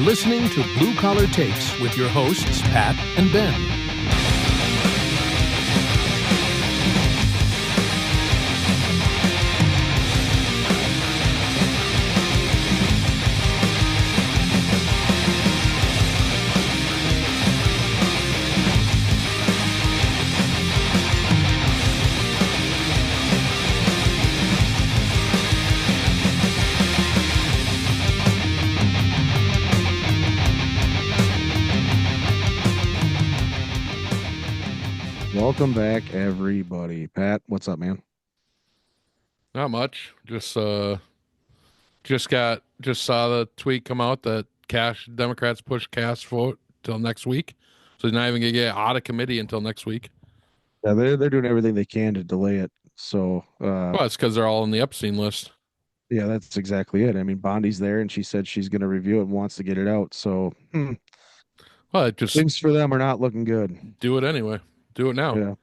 listening to Blue Collar Takes with your hosts, Pat and Ben. Welcome back, everybody. Pat, what's up, man? Not much. Just saw the tweet come out that Democrats push cast vote till next week. So they're not even gonna get out of committee until next week. Yeah, they're doing everything they can to delay it. So, Well, it's because they're all on the Epstein list. yeah, that's exactly it. I mean, Bondi's there, and she said she's going to review it and wants to get it out. So, Well, just things for them are not looking good. do it anyway. Do it now. Yeah,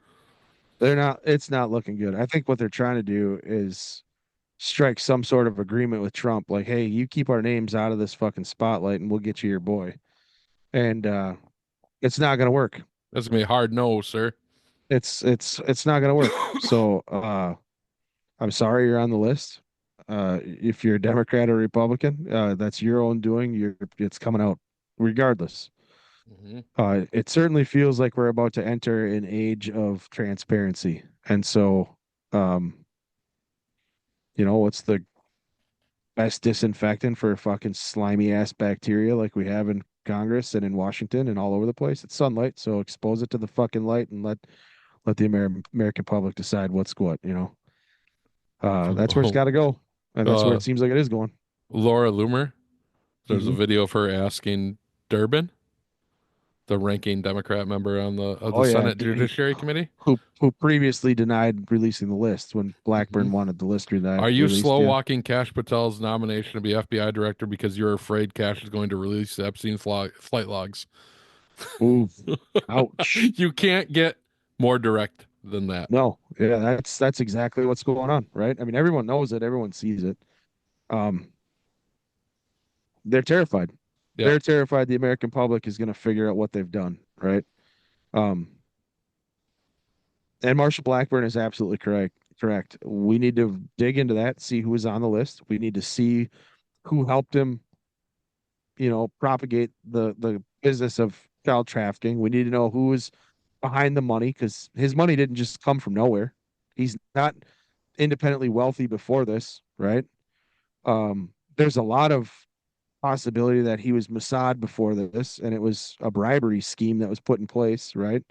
they're not. It's not looking good. I think what they're trying to do is strike some sort of agreement with Trump, like, "Hey, you keep our names out of this fucking spotlight, and we'll get you your boy." And it's not going to work. That's gonna be a hard no, sir. It's not going to work. So, I'm sorry you're on the list. If you're a Democrat or Republican, that's your own doing. It's coming out regardless. Mm-hmm. It certainly feels like we're about to enter an age of transparency. And so, um, what's the best disinfectant for fucking slimy ass bacteria like we have in Congress and in Washington and all over the place? It's sunlight. So expose it to the fucking light and let the American public decide what's what. That's where it's got to go. And that's where Uh, it seems like it is going. Laura Loomer. There's a Mhm. video of her asking Durbin, the ranking Democrat member on the Oh yeah, Senate Judiciary Committee. who previously denied releasing the list when Mm-hmm. Blackburn wanted the list Are you released. slow Yeah. walking Cash Patel's nomination to be FBI director because you're afraid Cash is going to release the Epstein flight logs? Ooh, ouch. You can't get more direct than that. No, yeah, that's exactly what's going on, right? I mean, everyone knows it, everyone sees it. Um, they're terrified. Yeah. They're terrified the American public is going to figure out what they've done, right? Um, and Marshall Blackburn is absolutely correct. Correct. We need to dig into that, see who was on the list. We need to see who helped him propagate the business of child trafficking. We need to know who is behind the money because his money didn't just come from nowhere. He's not independently wealthy before this, right? There's a lot of possibility that he was Mossad before this, and it was a bribery scheme that was put in place, right?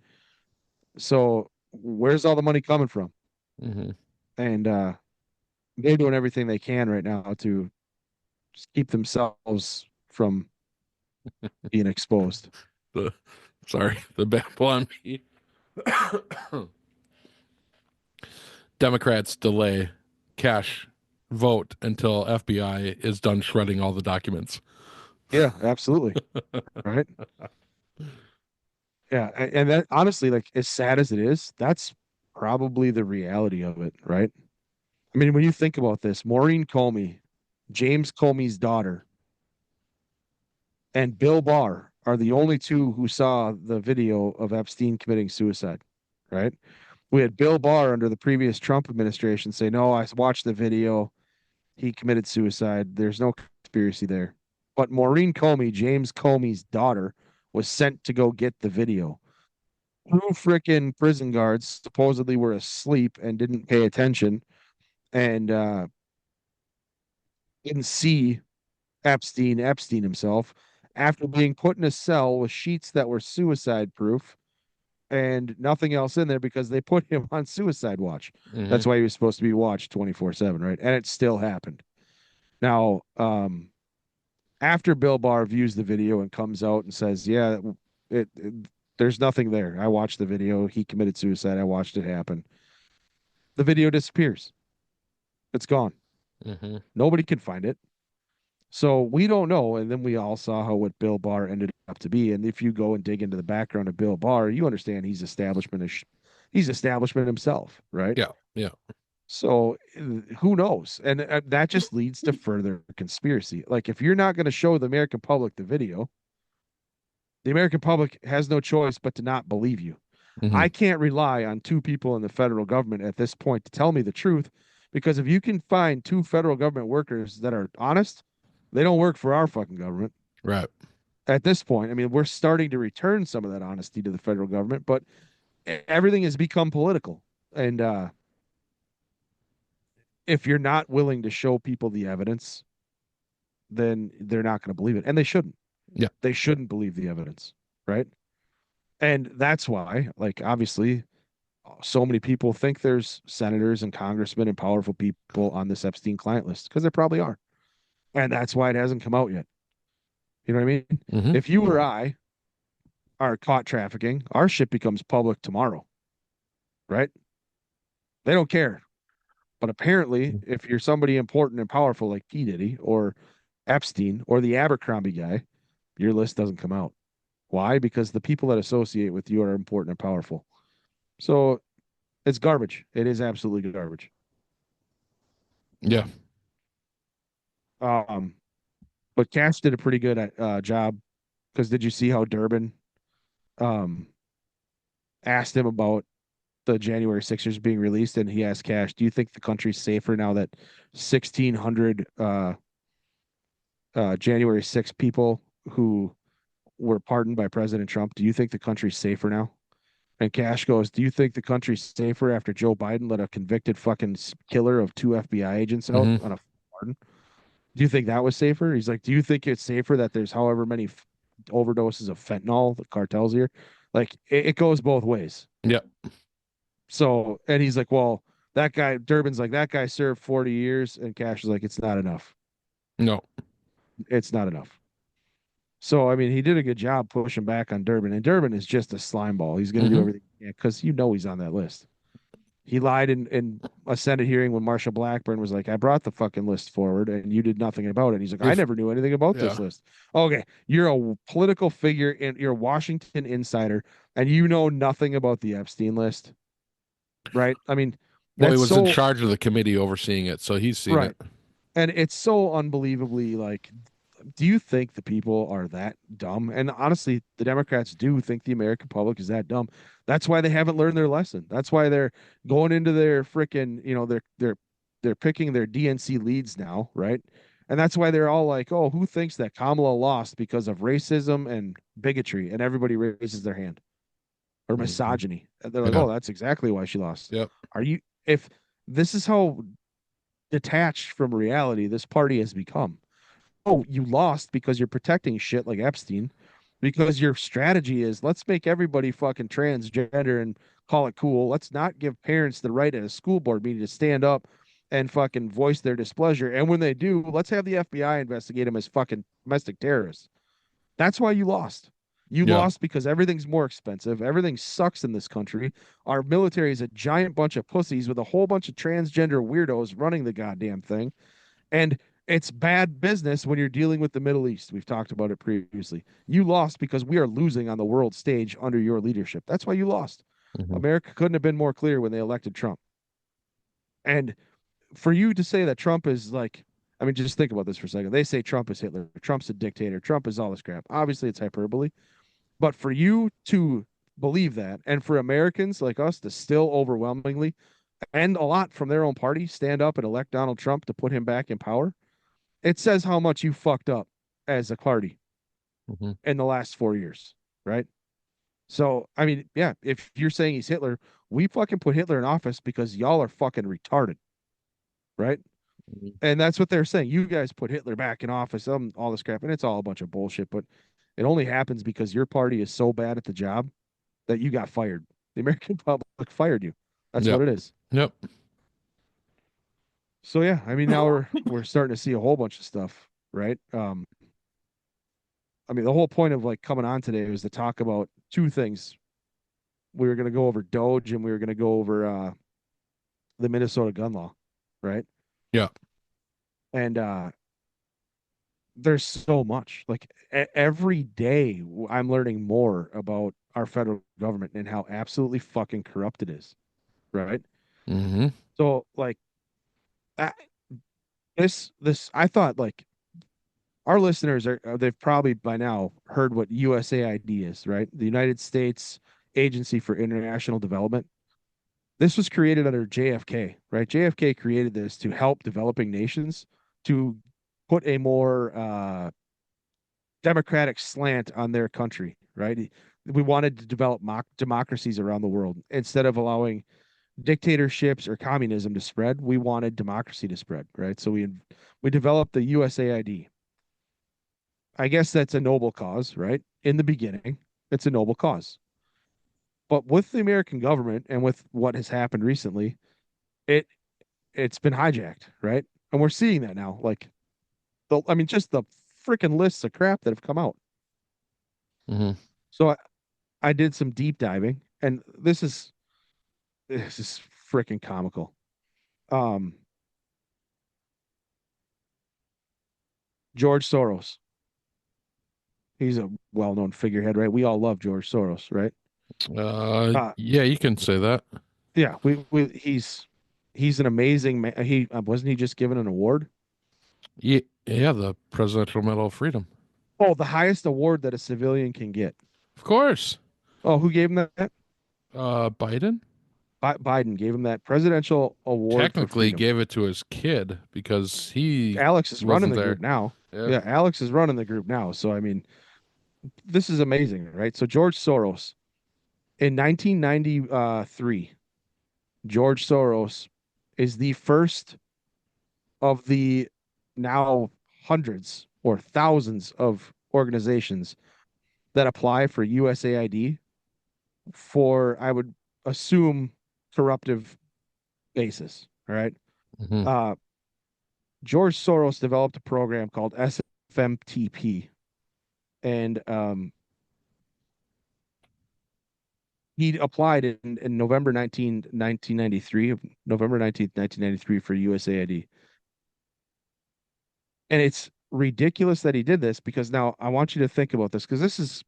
So where's all the money coming from? Mm-hmm. And they're doing everything they can right now to just keep themselves from being exposed. The babble on me. Democrats delay Cash vote until FBI is done shredding all the documents. Yeah, absolutely. Right. Yeah. And that honestly, like as sad as it is, that's probably the reality of it, right? I mean, when you think about this, Maureen Comey, James Comey's daughter, and Bill Barr are the only two who saw the video of Epstein committing suicide, right? We had Bill Barr under the previous Trump administration say, no, I watched the video. He committed suicide. There's no conspiracy there. But Maureen Comey, James Comey's daughter, was sent to go get the video. Two freaking prison guards supposedly were asleep and didn't pay attention and didn't see Epstein himself, after being put in a cell with sheets that were suicide proof and nothing else in there because they put him on suicide watch. Mm-hmm. That's why he was supposed to be watched 24/7, right? And it still happened. Now, after Bill Barr views the video and comes out and says, "Yeah, it there's nothing there. I watched the video. He committed suicide. I watched it happen." The video disappears. It's gone. Mm-hmm. Nobody can find it. So we don't know. And then we all saw how what Bill Barr ended up to be. And if you go and dig into the background of Bill Barr, you understand he's establishment himself, right? Yeah. Yeah. So who knows? And that just leads to further conspiracy. Like if you're not going to show the American public the video, the American public has no choice but to not believe you. Mm-hmm. I can't rely on two people in the federal government at this point to tell me the truth, because if you can find two federal government workers that are honest, they don't work for our fucking government. Right. At this point, I mean, we're starting to return some of that honesty to the federal government, but everything has become political. And if you're not willing to show people the evidence, then they're not going to believe it. And they shouldn't. Yeah. They shouldn't believe the evidence. Right. And that's why, like, obviously, so many people think there's senators and congressmen and powerful people on this Epstein client list, because there probably are. And that's why it hasn't come out yet. You know what I mean? Mm-hmm. If you or I are caught trafficking, our shit becomes public tomorrow. Right? They don't care. But apparently, if you're somebody important and powerful like P. Diddy or Epstein or the Abercrombie guy, your list doesn't come out. Why? Because the people that associate with you are important and powerful. So it's garbage. It is absolutely garbage. Yeah. But Cash did a pretty good job, because did you see how Durbin asked him about the January Sixers being released, and he asked Cash, "Do you think the country's safer now that 1,600 January 6 people who were pardoned by President Trump? Do you think the country's safer now?" And Cash goes, "Do you think the country's safer after Joe Biden let a convicted fucking killer of 2 FBI agents out Mm-hmm. on a pardon? Do you think that was safer?" He's like, "Do you think it's safer that there's however many overdoses of fentanyl, the cartels here?" Like, it goes both ways. Yeah. So, and he's like, "Well, that guy," Durbin's like, "That guy served 40 years." And Cash is like, "It's not enough. No. It's not enough." So, I mean, he did a good job pushing back on Durbin. And Durbin is just a slime ball. He's going to do everything because he's on that list. He lied in a Senate hearing when Marsha Blackburn was like, "I brought the fucking list forward and you did nothing about it." And he's like, "I never knew anything about this list." Okay, you're a political figure and you're a Washington insider and you know nothing about the Epstein list, right? I mean, Well, he that's was in so charge of the committee overseeing it, so he's seen right. it. And it's so unbelievably like, do you think the people are that dumb? And honestly, the Democrats do think the American public is that dumb. That's why they haven't learned their lesson. That's why they're going into their freaking, they're picking their DNC leads now, right? And that's why they're all like, "Oh, who thinks that Kamala lost because of racism and bigotry?" And everybody raises their hand. Or misogyny. And they're like, Yeah. "Oh, that's exactly why she lost." Yep. Are you if this is how detached from reality this party has become? Oh, you lost because you're protecting shit like Epstein, because your strategy is, let's make everybody fucking transgender and call it cool. Let's not give parents the right at a school board meeting to stand up and fucking voice their displeasure. And when they do, let's have the FBI investigate them as fucking domestic terrorists. That's why you lost. You Yeah. lost because everything's more expensive. Everything sucks in this country. Our military is a giant bunch of pussies with a whole bunch of transgender weirdos running the goddamn thing. And it's bad business when you're dealing with the Middle East. We've talked about it previously. You lost because we are losing on the world stage under your leadership. That's why you lost. America couldn't have been more clear when they elected Trump. And for you to say that Trump is like, I mean, just think about this for a second. They say Trump is Hitler. Trump's a dictator. Trump is all this crap. Obviously, it's hyperbole. But for you to believe that, and for Americans like us to still overwhelmingly, and a lot from their own party, stand up and elect Donald Trump to put him back in power, it says how much you fucked up as a party in the last 4 years, right? So, I mean, yeah, if you're saying he's Hitler, we fucking put Hitler in office because y'all are fucking retarded, right? And that's what they're saying. You guys put Hitler back in office, all this crap, and it's all a bunch of bullshit. But it only happens because your party is so bad at the job that you got fired. The American public fired you. That's what it is. Yep. So yeah, I mean, now we're starting to see a whole bunch of stuff, right? I mean, the whole point of like coming on today was to talk about two things. We were going to go over DOGE and we were going to go over the Minnesota gun law, right? Yeah. And there's so much. Like every day, I'm learning more about our federal government and how absolutely fucking corrupt it is, right? So like I, this I thought like our listeners they've probably by now heard what USAID is, right? The United States Agency for International Development. This was created under JFK, right? JFK created this to help developing nations to put a more democratic slant on their country, right? We wanted to develop democracies around the world instead of allowing dictatorships or communism to spread. We wanted democracy to spread, right? So we developed the USAID. I guess that's a noble cause, right? In the beginning, it's a noble cause. But with the American government and with what has happened recently, it it's been hijacked, right? And we're seeing that now. Like I mean, just the freaking lists of crap that have come out. Mm-hmm. So I did some deep diving, and this is freaking comical. Um, George Soros. He's a well-known figurehead, right? We all love George Soros, right? Yeah, you can say that. Yeah, he's an amazing man. He wasn't he just given an award? Yeah, yeah, the Presidential Medal of Freedom. Oh, the highest award that a civilian can get. Of course. Oh, who gave him that? Biden Biden gave him that presidential award for technically freedom. gave it to his kid because he Alex is running wasn't the there. group now. Yeah. Yeah, Alex is running the group now. So I mean, this is amazing, right? So George Soros in 1993, George Soros is the first of the now hundreds or thousands of organizations that apply for USAID for, I would assume, corruptive basis. All right. Mm-hmm. George Soros developed a program called SFMTP, and he applied in November 1993, November 19th, 1993 for USAID. And it's ridiculous that he did this because now I want you to think about this because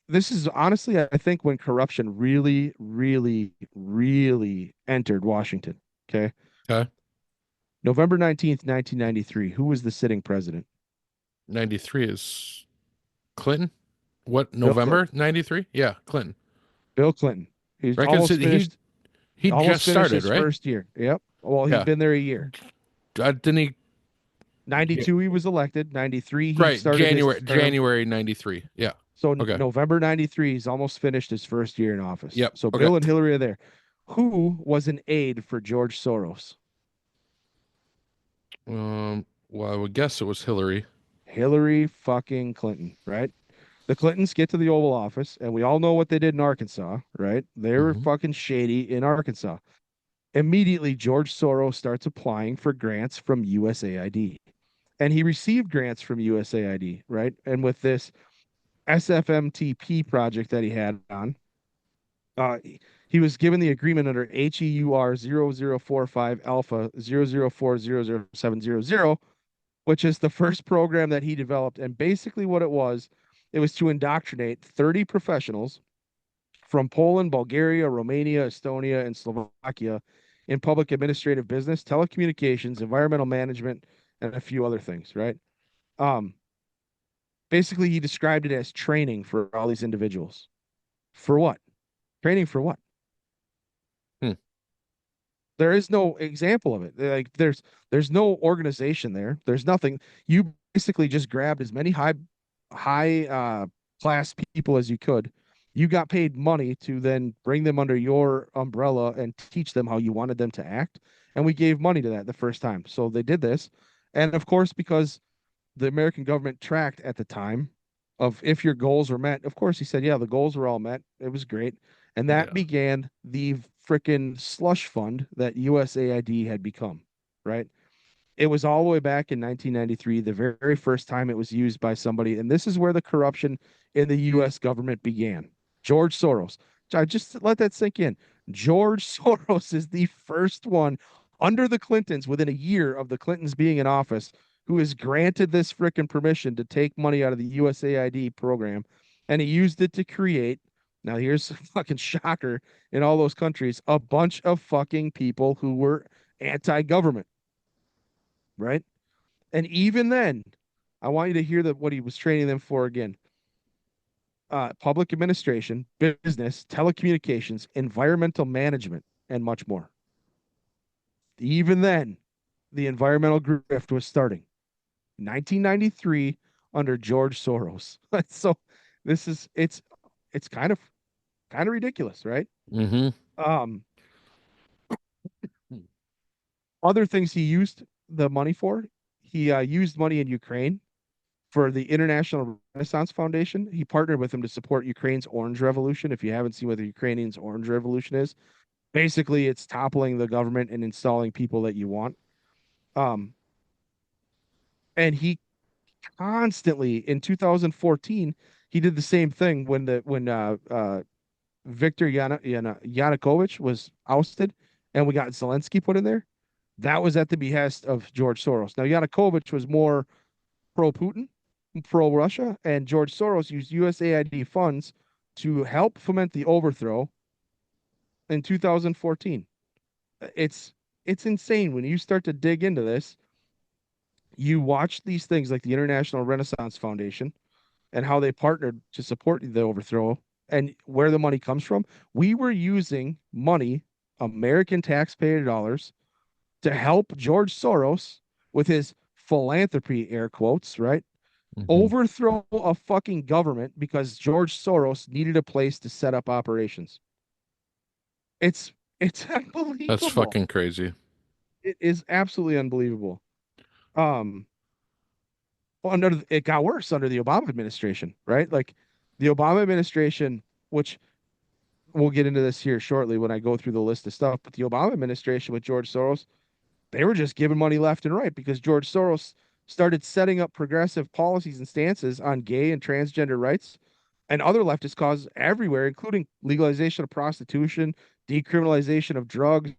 this is honestly, I think, when corruption really, really, really entered Washington. Okay. Okay. November 19th, 1993. Who was the sitting president? 93 is Clinton. What, Bill November Clinton. 93? Yeah, Clinton. Bill Clinton. He's Right, 'cause he almost just finished started, his right? first year. Yep. Well, he'd Yeah. been there a year. Didn't he? 92, he was elected. 93, he Right, started his term. January 93. Yeah. So Okay. November 93, he's almost finished his first year in office. Yep. So Okay. Bill and Hillary are there. Who was an aide for George Soros? Well, I would guess it was Hillary. Hillary fucking Clinton, right? The Clintons get to the Oval Office, and we all know what they did in Arkansas, right? They were Mhm. fucking shady in Arkansas. Immediately, George Soros starts applying for grants from USAID. And he received grants from USAID, right? And with this SFMTP project that he had on, he was given the agreement under HEUR 0045 Alpha 00400700, which is the first program that he developed. And basically, what it was to indoctrinate 30 professionals from Poland, Bulgaria, Romania, Estonia, and Slovakia in public administrative business, telecommunications, environmental management, and a few other things, right? Um, Basically, he described it as training for all these individuals. For what? Training for what? Hmm. There is no example of it. Like there's no organization there. There's nothing. You basically just grabbed as many high class people as you could. You got paid money to then bring them under your umbrella and teach them how you wanted them to act. And we gave money to that the first time. So they did this. And of course, because the American government tracked at the time of if your goals were met, of course, he said, yeah, the goals were all met. It was great. And that Yeah. began the freaking slush fund that USAID had become, right? It was all the way back in 1993, the very first time it was used by somebody. And this is where the corruption in the US government began. George Soros. I just let that sink in. George Soros is the first one under the Clintons within a year of the Clintons being in office who is granted this freaking permission to take money out of the USAID program. And he used it to create Now, here's a fucking shocker in all those countries, a bunch of fucking people who were anti-government, right? And even then, I want you to hear that what he was training them for again. Public administration, business, telecommunications, environmental management, and much more. Even then, the environmental grift was starting. 1993 under George Soros. So this is it's kind of ridiculous, right? Mm-hmm. Um, Other things he used the money for, he used money in Ukraine for the International Renaissance Foundation. He partnered with them to support Ukraine's Orange Revolution. If you haven't seen what the Ukrainians' Orange Revolution is, basically it's toppling the government and installing people that you want. Um, and he constantly in 2014 he did the same thing when Viktor Yanukovych was ousted and we got Zelensky put in there. That was at the behest of George Soros. Now Yanukovych was more pro-Putin, pro-Russia, and George Soros used USAID funds to help foment the overthrow in 2014. It's insane when you start to dig into this. You watch these things like the International Renaissance Foundation and how they partnered to support the overthrow and where the money comes from. We were using money, American taxpayer dollars, to help George Soros with his philanthropy, air quotes, right? Mm-hmm. Overthrow a fucking government because George Soros needed a place to set up operations. It's unbelievable. That's fucking crazy. It is absolutely unbelievable. Well, it got worse under the Obama administration, right? Like the Obama administration, which we'll get into this here shortly when I go through the list of stuff, but the Obama administration with George Soros, they were just giving money left and right because George Soros started setting up progressive policies and stances on gay and transgender rights and other leftist causes everywhere, including legalization of prostitution, decriminalization of drugs.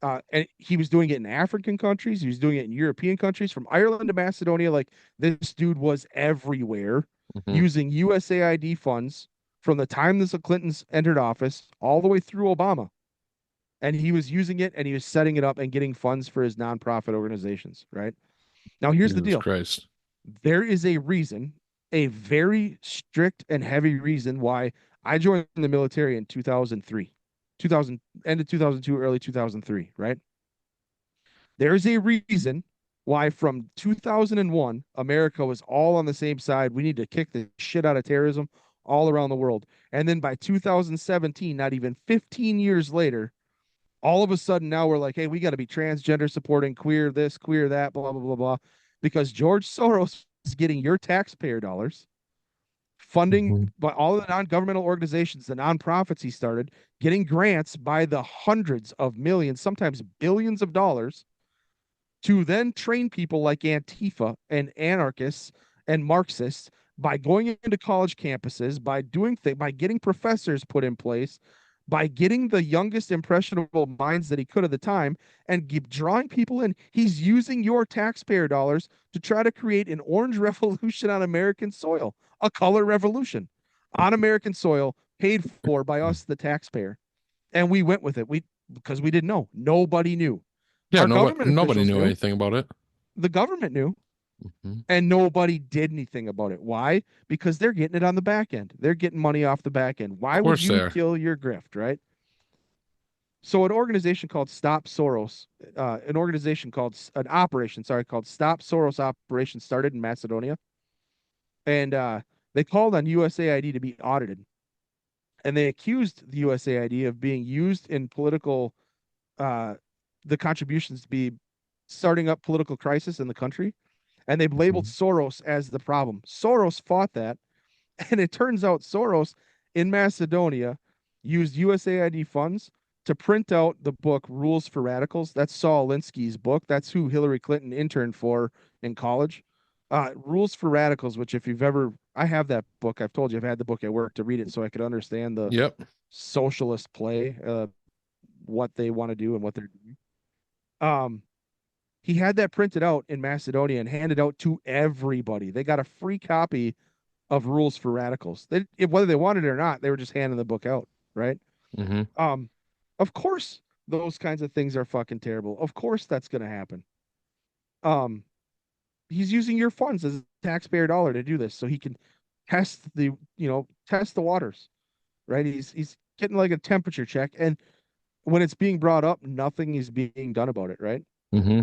And he was doing it in African countries. He was doing it in European countries, from Ireland to Macedonia. Like this dude was everywhere, using USAID funds from the time the Clintons entered office all the way through Obama. And he was using it and he was setting it up and getting funds for his nonprofit organizations, right? Now, here's the Jesus deal. Christ. There is a reason, a very strict and heavy reason why I joined the military in 2003, end of 2002, early 2003, right? There's a reason why from 2001, America was all on the same side. We need to kick the shit out of terrorism all around the world. And then by 2017, not even 15 years later, all of a sudden now we're like, hey, we got to be transgender supporting, queer this, queer that, blah, blah, blah, blah. Because George Soros is getting your taxpayer dollars, funding by all of the non-governmental organizations, the nonprofits he started, getting grants by the hundreds of millions, sometimes billions of dollars to then train people like Antifa and anarchists and Marxists by going into college campuses, by doing things, by getting professors put in place, by getting the youngest impressionable minds that he could at the time and drawing people in. He's using your taxpayer dollars to try to create an orange revolution on American soil, a color revolution on American soil, paid for by us, the taxpayer. And we went with it. Because we didn't know. Nobody knew. Yeah, Our government nobody officials knew anything about it. The government knew. And nobody did anything about it. Why? Because they're getting it on the back end. They're getting money off the back end. Why would you kill your grift, right? So an organization called Stop Soros, an operation called Stop Soros Operation started in Macedonia. And they called on USAID to be audited. And they accused the USAID of being used in political, the contributions to be starting up political crisis in the country. And they've labeled Soros as the problem. Soros fought that. And it turns out Soros in Macedonia used USAID funds to print out the book Rules for Radicals. That's Saul Alinsky's book. That's who Hillary Clinton interned for in college. Rules for Radicals, which if you've ever, I have that book. I've told you I've had the book at work to read it so I could understand the socialist play, what they want to do and what they're doing. He had that printed out in Macedonia and handed out to everybody. They got a free copy of rules for radicals. Whether they wanted it or not, they were just handing the book out, right? Mm-hmm. Of course, those kinds of things are fucking terrible. Of course, that's going to happen. Um, he's using your funds as a taxpayer dollar to do this, so he can test test the waters, right? He's getting like a temperature check, and when it's being brought up, nothing is being done about it, right? Mm-hmm.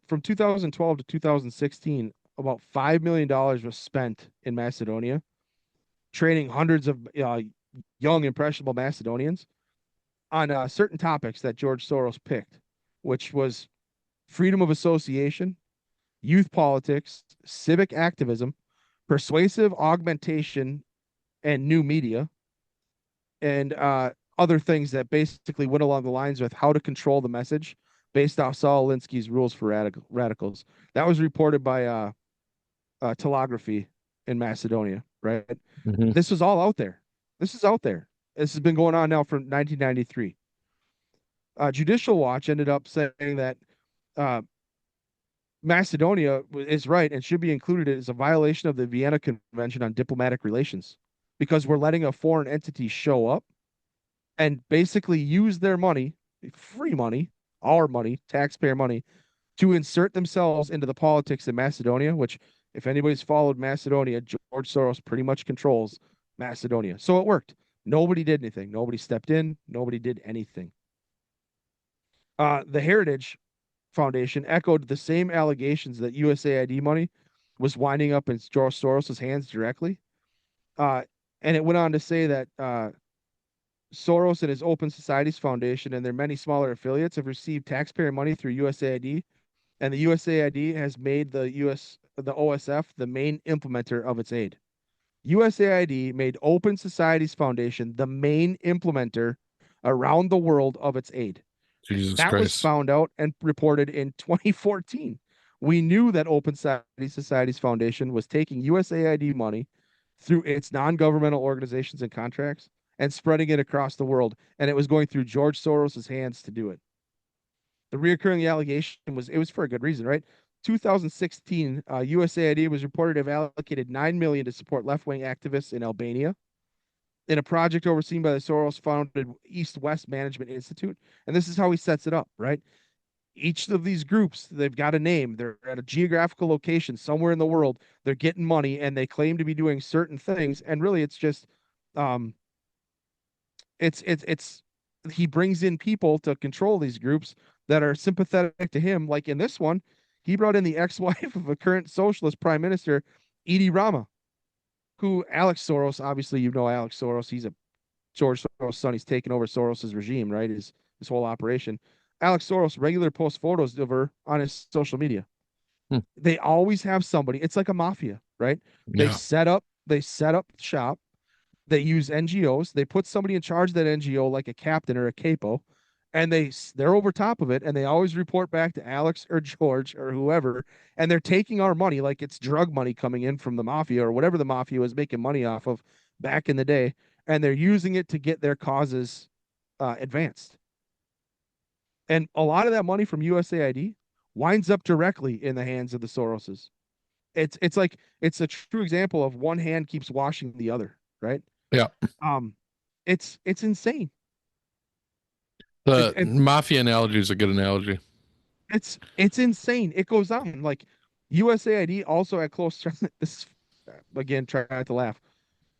From 2012 to 2016, about $5 million was spent in Macedonia, training hundreds of young, impressionable Macedonians on certain topics that George Soros picked, which was freedom of association, youth politics, civic activism, persuasive augmentation, and new media, and other things that basically went along the lines with how to control the message based off Saul Alinsky's rules for radicals. That was reported by telegraphy in Macedonia, right? Mm-hmm. This was all out there. This is out there. This has been going on now from 1993. Judicial Watch ended up saying that uh, Macedonia is right and should be included as a violation of the Vienna Convention on Diplomatic Relations because we're letting a foreign entity show up and basically use their money, free money, our money, taxpayer money, to insert themselves into the politics in Macedonia, which, if anybody's followed Macedonia, George Soros pretty much controls Macedonia. So it worked. Nobody did anything. Nobody stepped in. Nobody did anything. The Heritage Foundation echoed the same allegations that USAID money was winding up in George Soros' hands directly. And it went on to say that Soros and his Open Societies Foundation and their many smaller affiliates have received taxpayer money through USAID, and the USAID has made the OSF the main implementer of its aid. USAID made Open Societies Foundation the main implementer around the world of its aid. Jesus That was Christ. found out and reported in 2014. We knew that Open Societies Foundation was taking USAID money through its non-governmental organizations and contracts and spreading it across the world, and it was going through George Soros's hands to do it. The reoccurring allegation was for a good reason, right? 2016, USAID was reported to have allocated $9 million to support left-wing activists in Albania in a project overseen by the Soros-founded East-West Management Institute. And this is how he sets it up, right? Each of these groups, they've got a name. They're at a geographical location somewhere in the world. They're getting money, and they claim to be doing certain things. And really, it's just, he brings in people to control these groups that are sympathetic to him. Like in this one, he brought in the ex-wife of a current socialist prime minister, Edi Rama, who Alex Soros, obviously, Alex Soros, he's a George Soros' son. He's taken over Soros's regime, right? His whole operation. Alex Soros regularly posts photos of her on his social media. They always have somebody. It's like a mafia, right? Yeah. They set up shop. They use NGOs. They put somebody in charge of that NGO, like a captain or a capo, and they're over top of it, and they always report back to Alex or George or whoever, and they're taking our money like it's drug money coming in from the mafia or whatever the mafia was making money off of back in the day, and they're using it to get their causes advanced. And a lot of that money from USAID winds up directly in the hands of the Soroses. It's a true example of one hand keeps washing the other, right? Yeah. It's insane. The mafia analogy is a good analogy. It's insane. It goes on. Like USAID also had close this again, try not to laugh.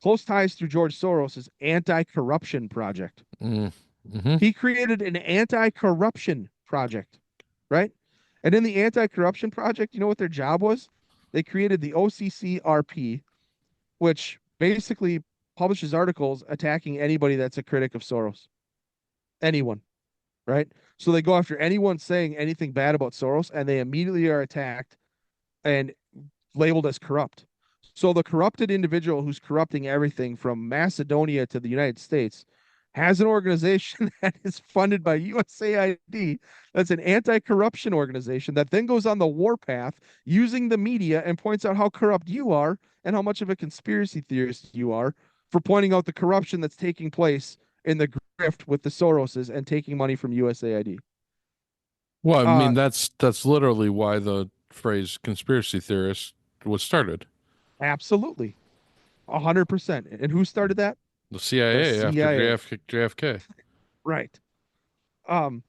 Close ties through George Soros's anti-corruption project. Mm-hmm. He created an anti-corruption project, right? And in the anti-corruption project, you know what their job was? They created the OCCRP, which basically publishes articles attacking anybody that's a critic of Soros. Anyone, right? So they go after anyone saying anything bad about Soros, and they immediately are attacked and labeled as corrupt. So the corrupted individual who's corrupting everything from Macedonia to the United States has an organization that is funded by USAID. That's an anti-corruption organization that then goes on the warpath using the media and points out how corrupt you are and how much of a conspiracy theorist you are for pointing out the corruption that's taking place in the grift with the Soroses and taking money from USAID. Well, I mean, that's literally why the phrase conspiracy theorist was started. Absolutely. 100%. And who started that? The The CIA after CIA. JFK. Right. Um,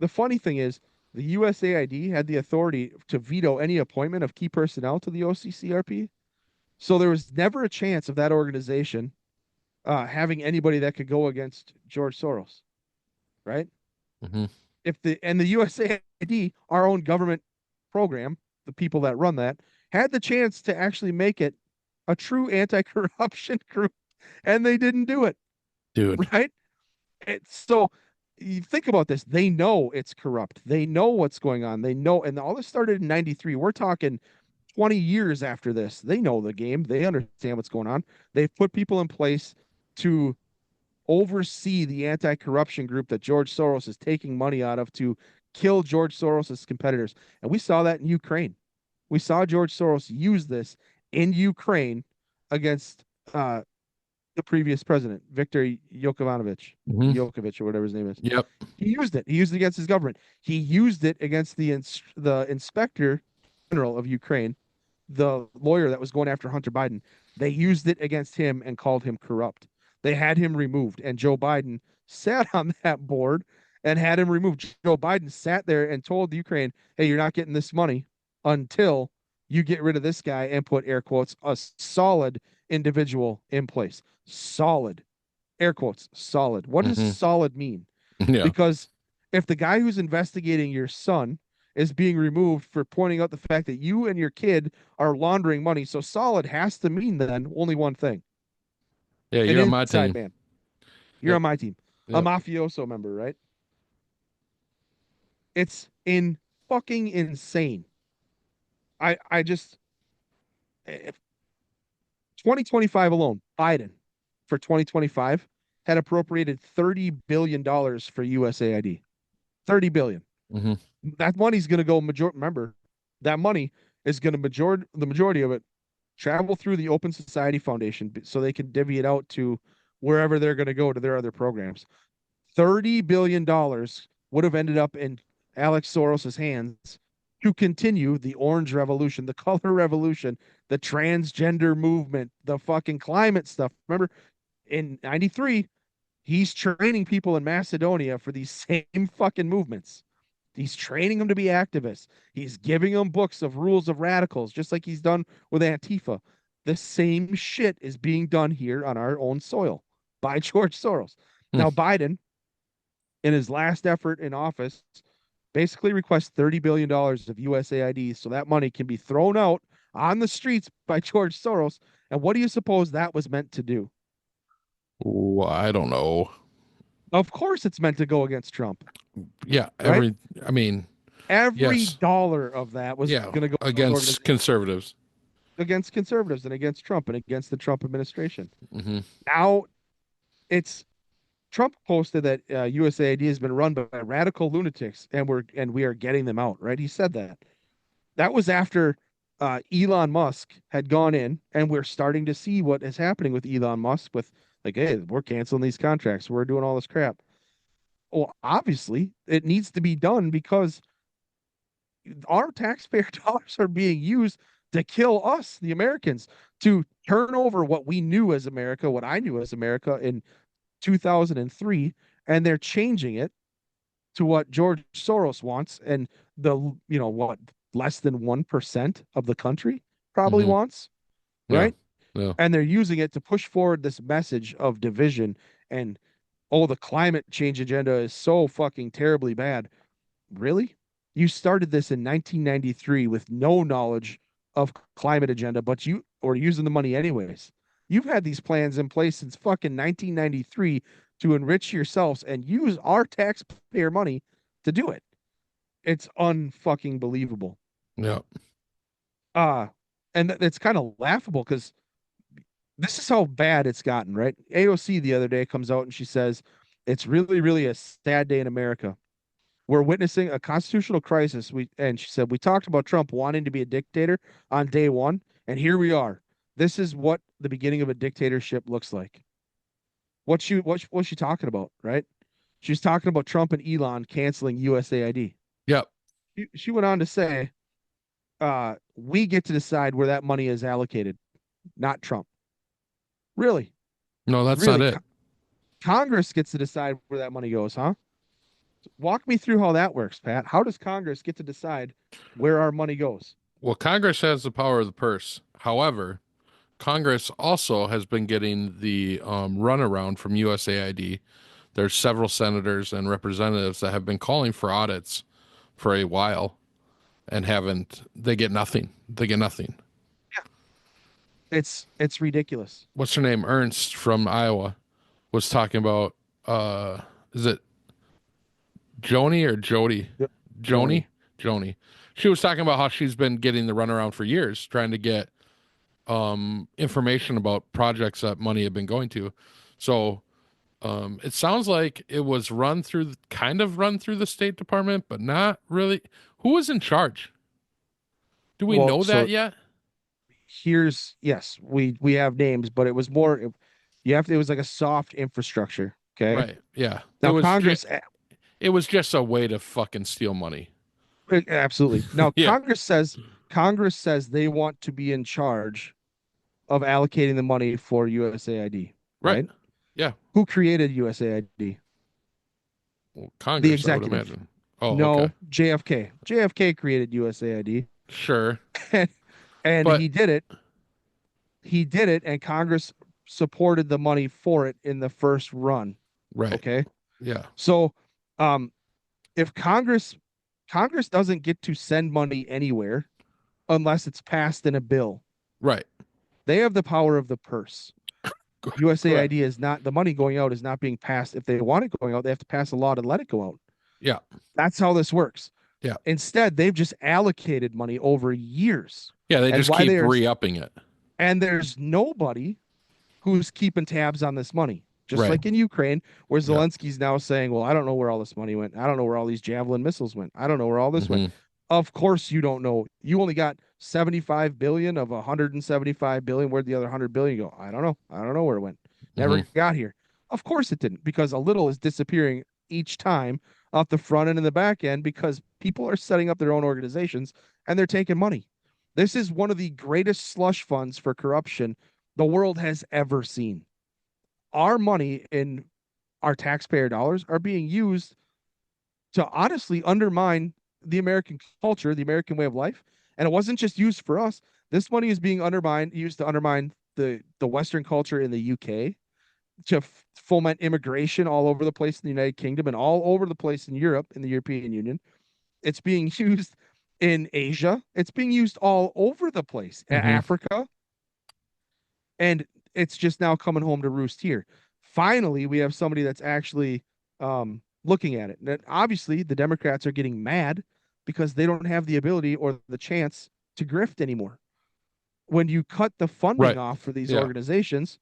the funny thing is, the USAID had the authority to veto any appointment of key personnel to the OCCRP. So there was never a chance of that organization having anybody that could go against George Soros, right? Mm-hmm. If the USAID, our own government program, the people that run that, had the chance to actually make it a true anti-corruption group, and they didn't do it, Dude. right? So you think about this. They know it's corrupt. They know what's going on. They know, and all this started in '93. We're talking 20 years after this. They know the game. They understand what's going on. They've put people in place to oversee the anti-corruption group that George Soros is taking money out of to kill George Soros's competitors. And we saw that in Ukraine. We saw George Soros use this in Ukraine against the previous president, Viktor Mm-hmm. Yokovich, or whatever his name is. Yep. He used it. He used it against his government. He used it against the inspector general of Ukraine, the lawyer that was going after Hunter Biden. They used it against him and called him corrupt. They had him removed, and Joe Biden sat on that board and had him removed. Joe Biden sat there and told Ukraine, "Hey, you're not getting this money until you get rid of this guy and put air quotes a solid individual in place." Solid, air quotes, solid. What does Mm-hmm. solid mean? Yeah. Because if the guy who's investigating your son is being removed for pointing out the fact that you and your kid are laundering money, so solid has to mean then only one thing: Yeah, an you're on my inside team. man. You're Yep. on my team, a Yep. mafioso member, right? It's in fucking insane. I just 2025 alone, Biden for 2025 had appropriated $30 billion for USAID. 30 billion. Mm-hmm. That money's going to go remember, that money is going to the majority of it travel through the Open Society Foundation so they can divvy it out to wherever they're going to go to their other programs. $30 billion would have ended up in Alex Soros's hands to continue the orange revolution, the color revolution, the transgender movement, the fucking climate stuff. Remember, in '93, he's training people in Macedonia for these same fucking movements. He's training them to be activists. He's giving them books of rules of radicals, just like he's done with Antifa. The same shit is being done here on our own soil by George Soros. Hmm. Now, Biden, in his last effort in office, basically requests $30 billion of USAID so that money can be thrown out on the streets by George Soros. And what do you suppose that was meant to do? Ooh, I don't know. Of course, it's meant to go against Trump, Yeah, right? I mean, Every yes. dollar of that was Yeah, going to go to those against organizations conservatives. against conservatives and against Trump and against the Trump administration. Mm-hmm. Now it's Trump posted that USAID has been run by radical lunatics and we are getting them out. Right? He said that. That was after Elon Musk had gone in, and we're starting to see what is happening with Elon Musk. With like, hey, we're canceling these contracts. We're doing all this crap. Well, obviously, it needs to be done because our taxpayer dollars are being used to kill us, the Americans, to turn over what we knew as America, what I knew as America in 2003, and they're changing it to what George Soros wants, and the what less than 1% of the country probably Mm-hmm. wants, Yeah. right? Yeah. And they're using it to push forward this message of division and oh, the climate change agenda is so fucking terribly bad. Really? You started this in 1993 with no knowledge of climate agenda, but you or using the money anyways. You've had these plans in place since fucking 1993 to enrich yourselves and use our taxpayer money to do it. It's unfucking believable. Yeah. Uh and it's kind of laughable because this is how bad it's gotten, right? AOC the other day comes out and she says, it's really, really a sad day in America. We're witnessing a constitutional crisis. And she said, we talked about Trump wanting to be a dictator on day one, and here we are. This is what the beginning of a dictatorship looks like. What's she talking about, right? She's talking about Trump and Elon canceling USAID. Yep. She went on to say, we get to decide where that money is allocated, not Trump. Really, No, that's not really, it. Congress gets to decide where that money goes, huh? Walk me through how that works, Pat. How does Congress get to decide where our money goes? Well, Congress has the power of the purse. However, Congress also has been getting the runaround from USAID. There's several senators and representatives that have been calling for audits for a while and they get nothing. They get nothing. It's ridiculous. What's her name? Ernst from Iowa was talking about, is it Joni or Jody? Yep. Joni? Joni. She was talking about how she's been getting the runaround for years, trying to get information about projects that money had been going to. So it sounds like it was run through the State Department, but not really. Who was in charge? Do we know that yet? Yes, we have names, but it was more it was like a soft infrastructure. Okay. Right. Yeah. Now Congress it was just a way to fucking steal money. absolutely. Now Yeah. Congress says they want to be in charge of allocating the money for USAID, right? Yeah. Who created USAID? Well, Congress, The executive. I would imagine. Oh, no, okay. JFK. JFK created USAID. Sure. And But he did it. He did it, and Congress supported the money for it in the first run. right. Okay. Yeah. So, if Congress doesn't get to send money anywhere unless it's passed in a bill. Right. They have the power of the purse. USAID Correct. is not, the money going out is not being passed. If they want it going out, they have to pass a law to let it go out. Yeah. That's how this works. Yeah. Instead, they've just allocated money over years. Yeah, they And just why keep they are- re-upping it. And there's nobody who's keeping tabs on this money. Just Right. like in Ukraine, where Yeah. Zelensky's now saying, well, I don't know where all this money went. I don't know where all these Javelin missiles went. I don't know where all this went. Mhm. Of course you don't know. You only got 75 billion of 175 billion. Where'd the other 100 billion go? I don't know. I don't know where it went. Never got here. Of course it didn't, because a little is disappearing each time off the front end and the back end, because people are setting up their own organizations and they're taking money. This is one of the greatest slush funds for corruption the world has ever seen. Our money in our taxpayer dollars are being used to honestly undermine the American culture, the American way of life. And it wasn't just used for us. This money is being used to undermine the Western culture in the UK, to foment immigration all over the place in the United Kingdom and all over the place in Europe, in the European Union. It's being used in Asia. It's being used all over the place, Africa. And it's just now coming home to roost here. Finally, we have somebody that's actually looking at it. And obviously, the Democrats are getting mad because they don't have the ability or the chance to grift anymore. When you cut the funding off for these organizations,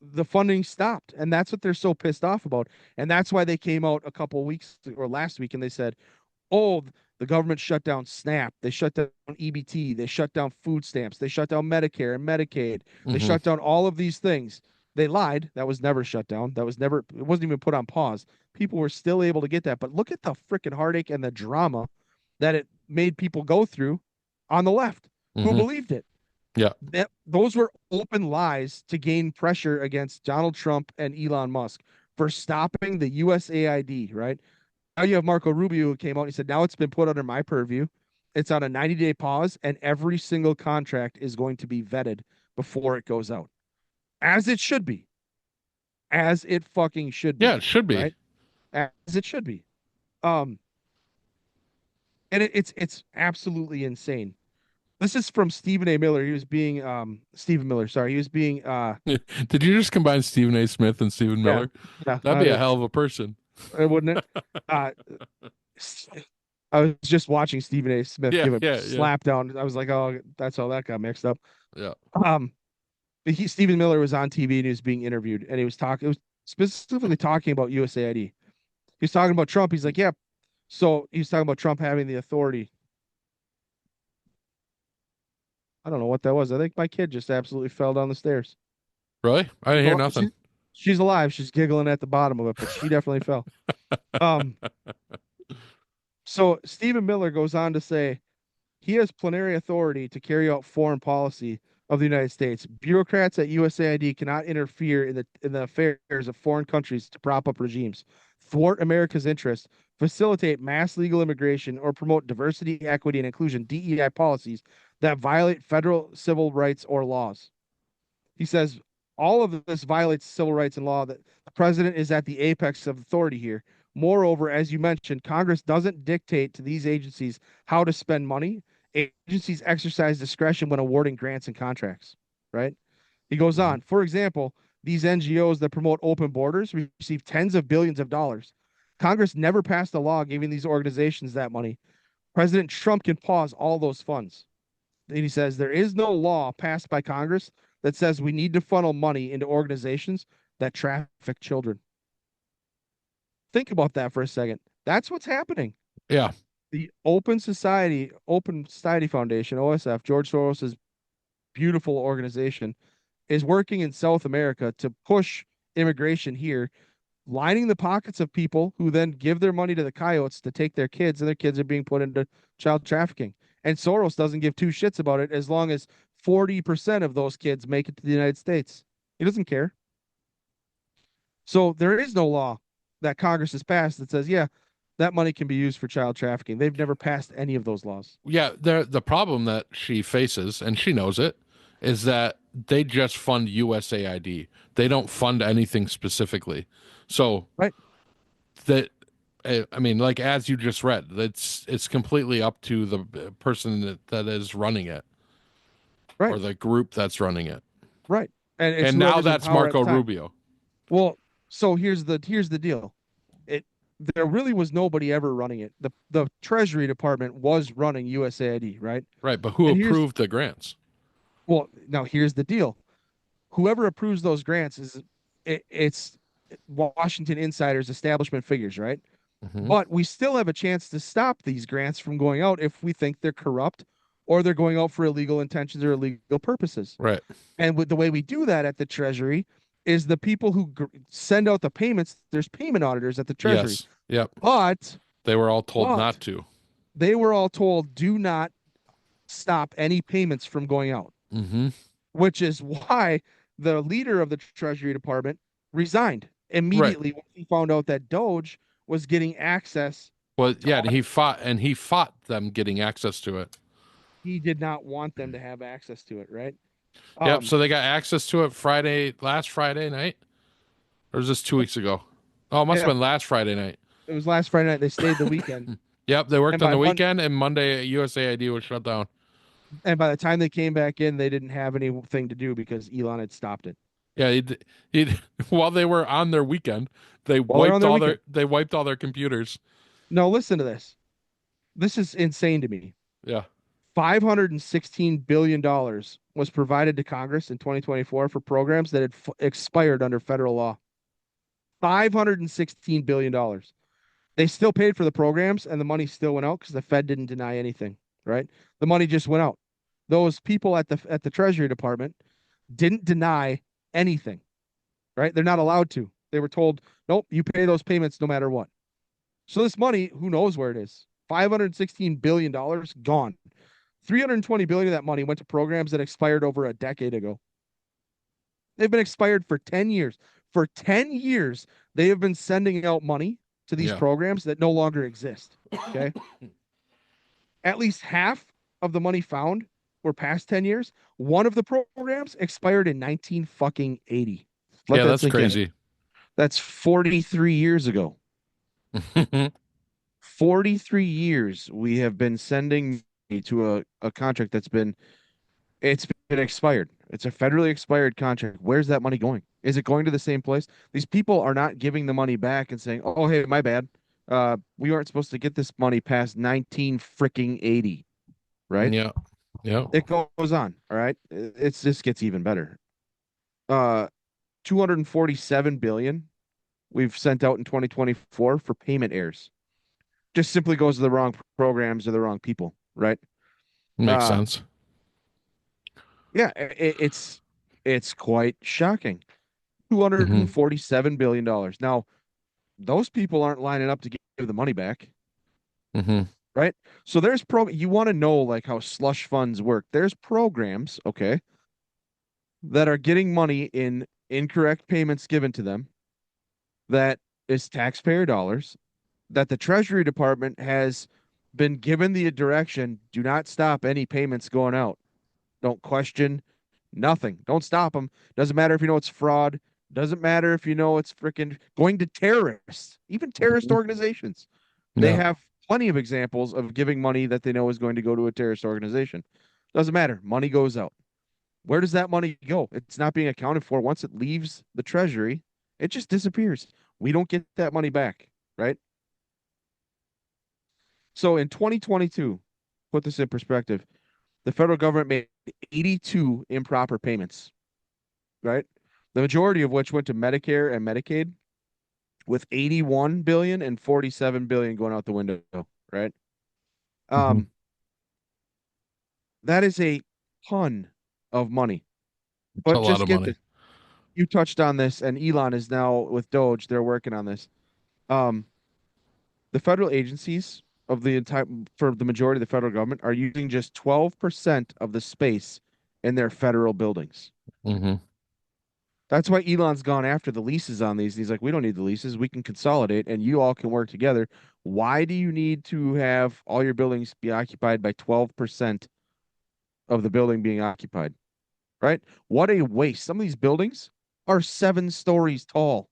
the funding stopped. And that's what they're so pissed off about. And that's why they came out a couple of weeks or last week and they said, oh, the government shut down SNAP. They shut down EBT. They shut down food stamps. They shut down Medicare and Medicaid. They shut down all of these things. They lied. That was never shut down. It wasn't even put on pause. People were still able to get that. But look at the freaking heartache and the drama that it made people go through on the left who believed it. Yeah. Those were open lies to gain pressure against Donald Trump and Elon Musk for stopping the USAID, right? Now you have Marco Rubio who came out and he said, now it's been put under my purview. It's on a 90-day pause, and every single contract is going to be vetted before it goes out. As it should be. As it fucking should be. Yeah, it should be. Right? As it should be. And it's absolutely insane. This is from Stephen A. Miller. He was being Stephen Miller, sorry. He was being Did you just combine Stephen A. Smith and Stephen Miller? Yeah, That'd be a hell of a person. Wouldn't it? I was just watching Stephen A. Smith give a slap down. I was like, oh, that's how that got mixed up. Yeah. Stephen Miller was on TV and he was being interviewed, and he was specifically talking about USAID. He was talking about Trump. He's like, yeah. So he was talking about Trump having the authority. I don't know what that was. I think my kid just absolutely fell down the stairs. Really? I didn't hear nothing. She's alive. She's giggling at the bottom of it, but she definitely fell. So Stephen Miller goes on to say, He has plenary authority to carry out foreign policy of the United States. Bureaucrats at USAID cannot interfere in the affairs of foreign countries to prop up regimes, thwart America's interests, facilitate mass legal immigration, or promote diversity, equity, and inclusion (DEI) policies that violate federal civil rights or laws. He says all of this violates civil rights and law, that the president is at the apex of authority here. Moreover, as you mentioned, Congress doesn't dictate to these agencies how to spend money. Agencies exercise discretion when awarding grants and contracts, right? He goes on. For example, these NGOs that promote open borders receive tens of billions of dollars. Congress never passed a law giving these organizations that money. President Trump can pause all those funds. And he says there is no law passed by Congress that says we need to funnel money into organizations that traffic children. Think about that for a second. That's what's happening. Yeah. The Open Society Foundation, OSF, George Soros's beautiful organization, is working in South America to push immigration here, lining the pockets of people who then give their money to the coyotes to take their kids, and their kids are being put into child trafficking. And Soros doesn't give two shits about it as long as 40% of those kids make it to the United States. He doesn't care. So there is no law that Congress has passed that says, yeah, that money can be used for child trafficking. They've never passed any of those laws. Yeah, the problem that she faces, and she knows it, is that they just fund USAID. They don't fund anything specifically. So right. That, I mean, like as you just read, it's completely up to the person that is running it, right, or the group that's running it, right. And now that's Marco Rubio. Well, so here's the deal. There really was nobody ever running it. The Treasury Department was running USAID, right? Right, but who approved the grants? Well, now here's the deal. Whoever approves those grants it's Washington insiders, establishment figures, right? Mm-hmm. But we still have a chance to stop these grants from going out if we think they're corrupt or they're going out for illegal intentions or illegal purposes. Right. And with the way we do that at the Treasury is the people who send out the payments. There's payment auditors at the Treasury. Yes. Yep. But they were all told not to. They were all told, do not stop any payments from going out. Mm-hmm. Which is why the leader of the Treasury Department resigned immediately when he found out that DOGE was getting access. Well, yeah, he fought them getting access to it. He did not want them to have access to it, right? Yep. So they got access to it last Friday night, or was this 2 weeks ago? Oh, it must have been last Friday night. It was last Friday night. They stayed the weekend. Yep, they worked on the weekend, and Monday USAID was shut down. And by the time they came back in, they didn't have anything to do because Elon had stopped it. Yeah, while they were on their weekend, they wiped all their computers. No, listen to this. This is insane to me. Yeah. $516 billion was provided to Congress in 2024 for programs that had expired under federal law. $516 billion. They still paid for the programs, and the money still went out because the Fed didn't deny anything, right? The money just went out. Those people at the Treasury Department didn't deny anything, right? They're not allowed to. They were told, nope, you pay those payments no matter what. So this money, who knows where it is? $516 billion gone. $320 billion of that money went to programs that expired over a decade ago. They've been expired for 10 years. For 10 years, they have been sending out money to these programs that no longer exist. Okay. At least half of the money found were past 10 years. One of the programs expired in 1980. Yeah, that's crazy. That's 43 years ago. 43 years we have been sending to a contract it's been expired. It's a federally expired contract. Where's that money going? Is it going to the same place? These people are not giving the money back and saying, oh, hey, my bad. We aren't supposed to get this money past 1980, right? Yeah. Yeah. It goes on. All right. It just gets even better. 247 billion we've sent out in 2024 for payment errors. Just simply goes to the wrong programs or the wrong people, right? Makes sense. Yeah, it's quite shocking. $247 billion. Now, those people aren't lining up to give the money back. Mm-hmm. right? So there's you want to know like how slush funds work. There's programs, okay, that are getting money in incorrect payments given to them that is taxpayer dollars that the Treasury Department has been given the direction, do not stop any payments going out. Don't question nothing. Don't stop them. Doesn't matter if you know it's fraud. Doesn't matter if you know it's freaking going to terrorists, even terrorist Mhm. organizations. They Yeah. have plenty of examples of giving money that they know is going to go to a terrorist organization. Doesn't matter. Money goes out. Where does that money go? It's not being accounted for. Once it leaves the Treasury, it just disappears. We don't get that money back, right? So in 2022, put this in perspective, the federal government made 82 improper payments, right? The majority of which went to Medicare and Medicaid, with 81 billion and 47 billion going out the window, right? Hmm. Um, that is a ton of money. It's a But lot just of get money. this. You touched on this, and Elon is now with DOGE. They're working on this. Um, the federal agencies of the entire for the majority of the federal government are using just 12% of the space in their federal buildings. Hmm. That's why Elon's gone after the leases on these. He's like, we don't need the leases. We can consolidate and you all can work together. Why do you need to have all your buildings be occupied by 12% of the building being occupied? Right? What a waste. Some of these buildings are 7 stories tall.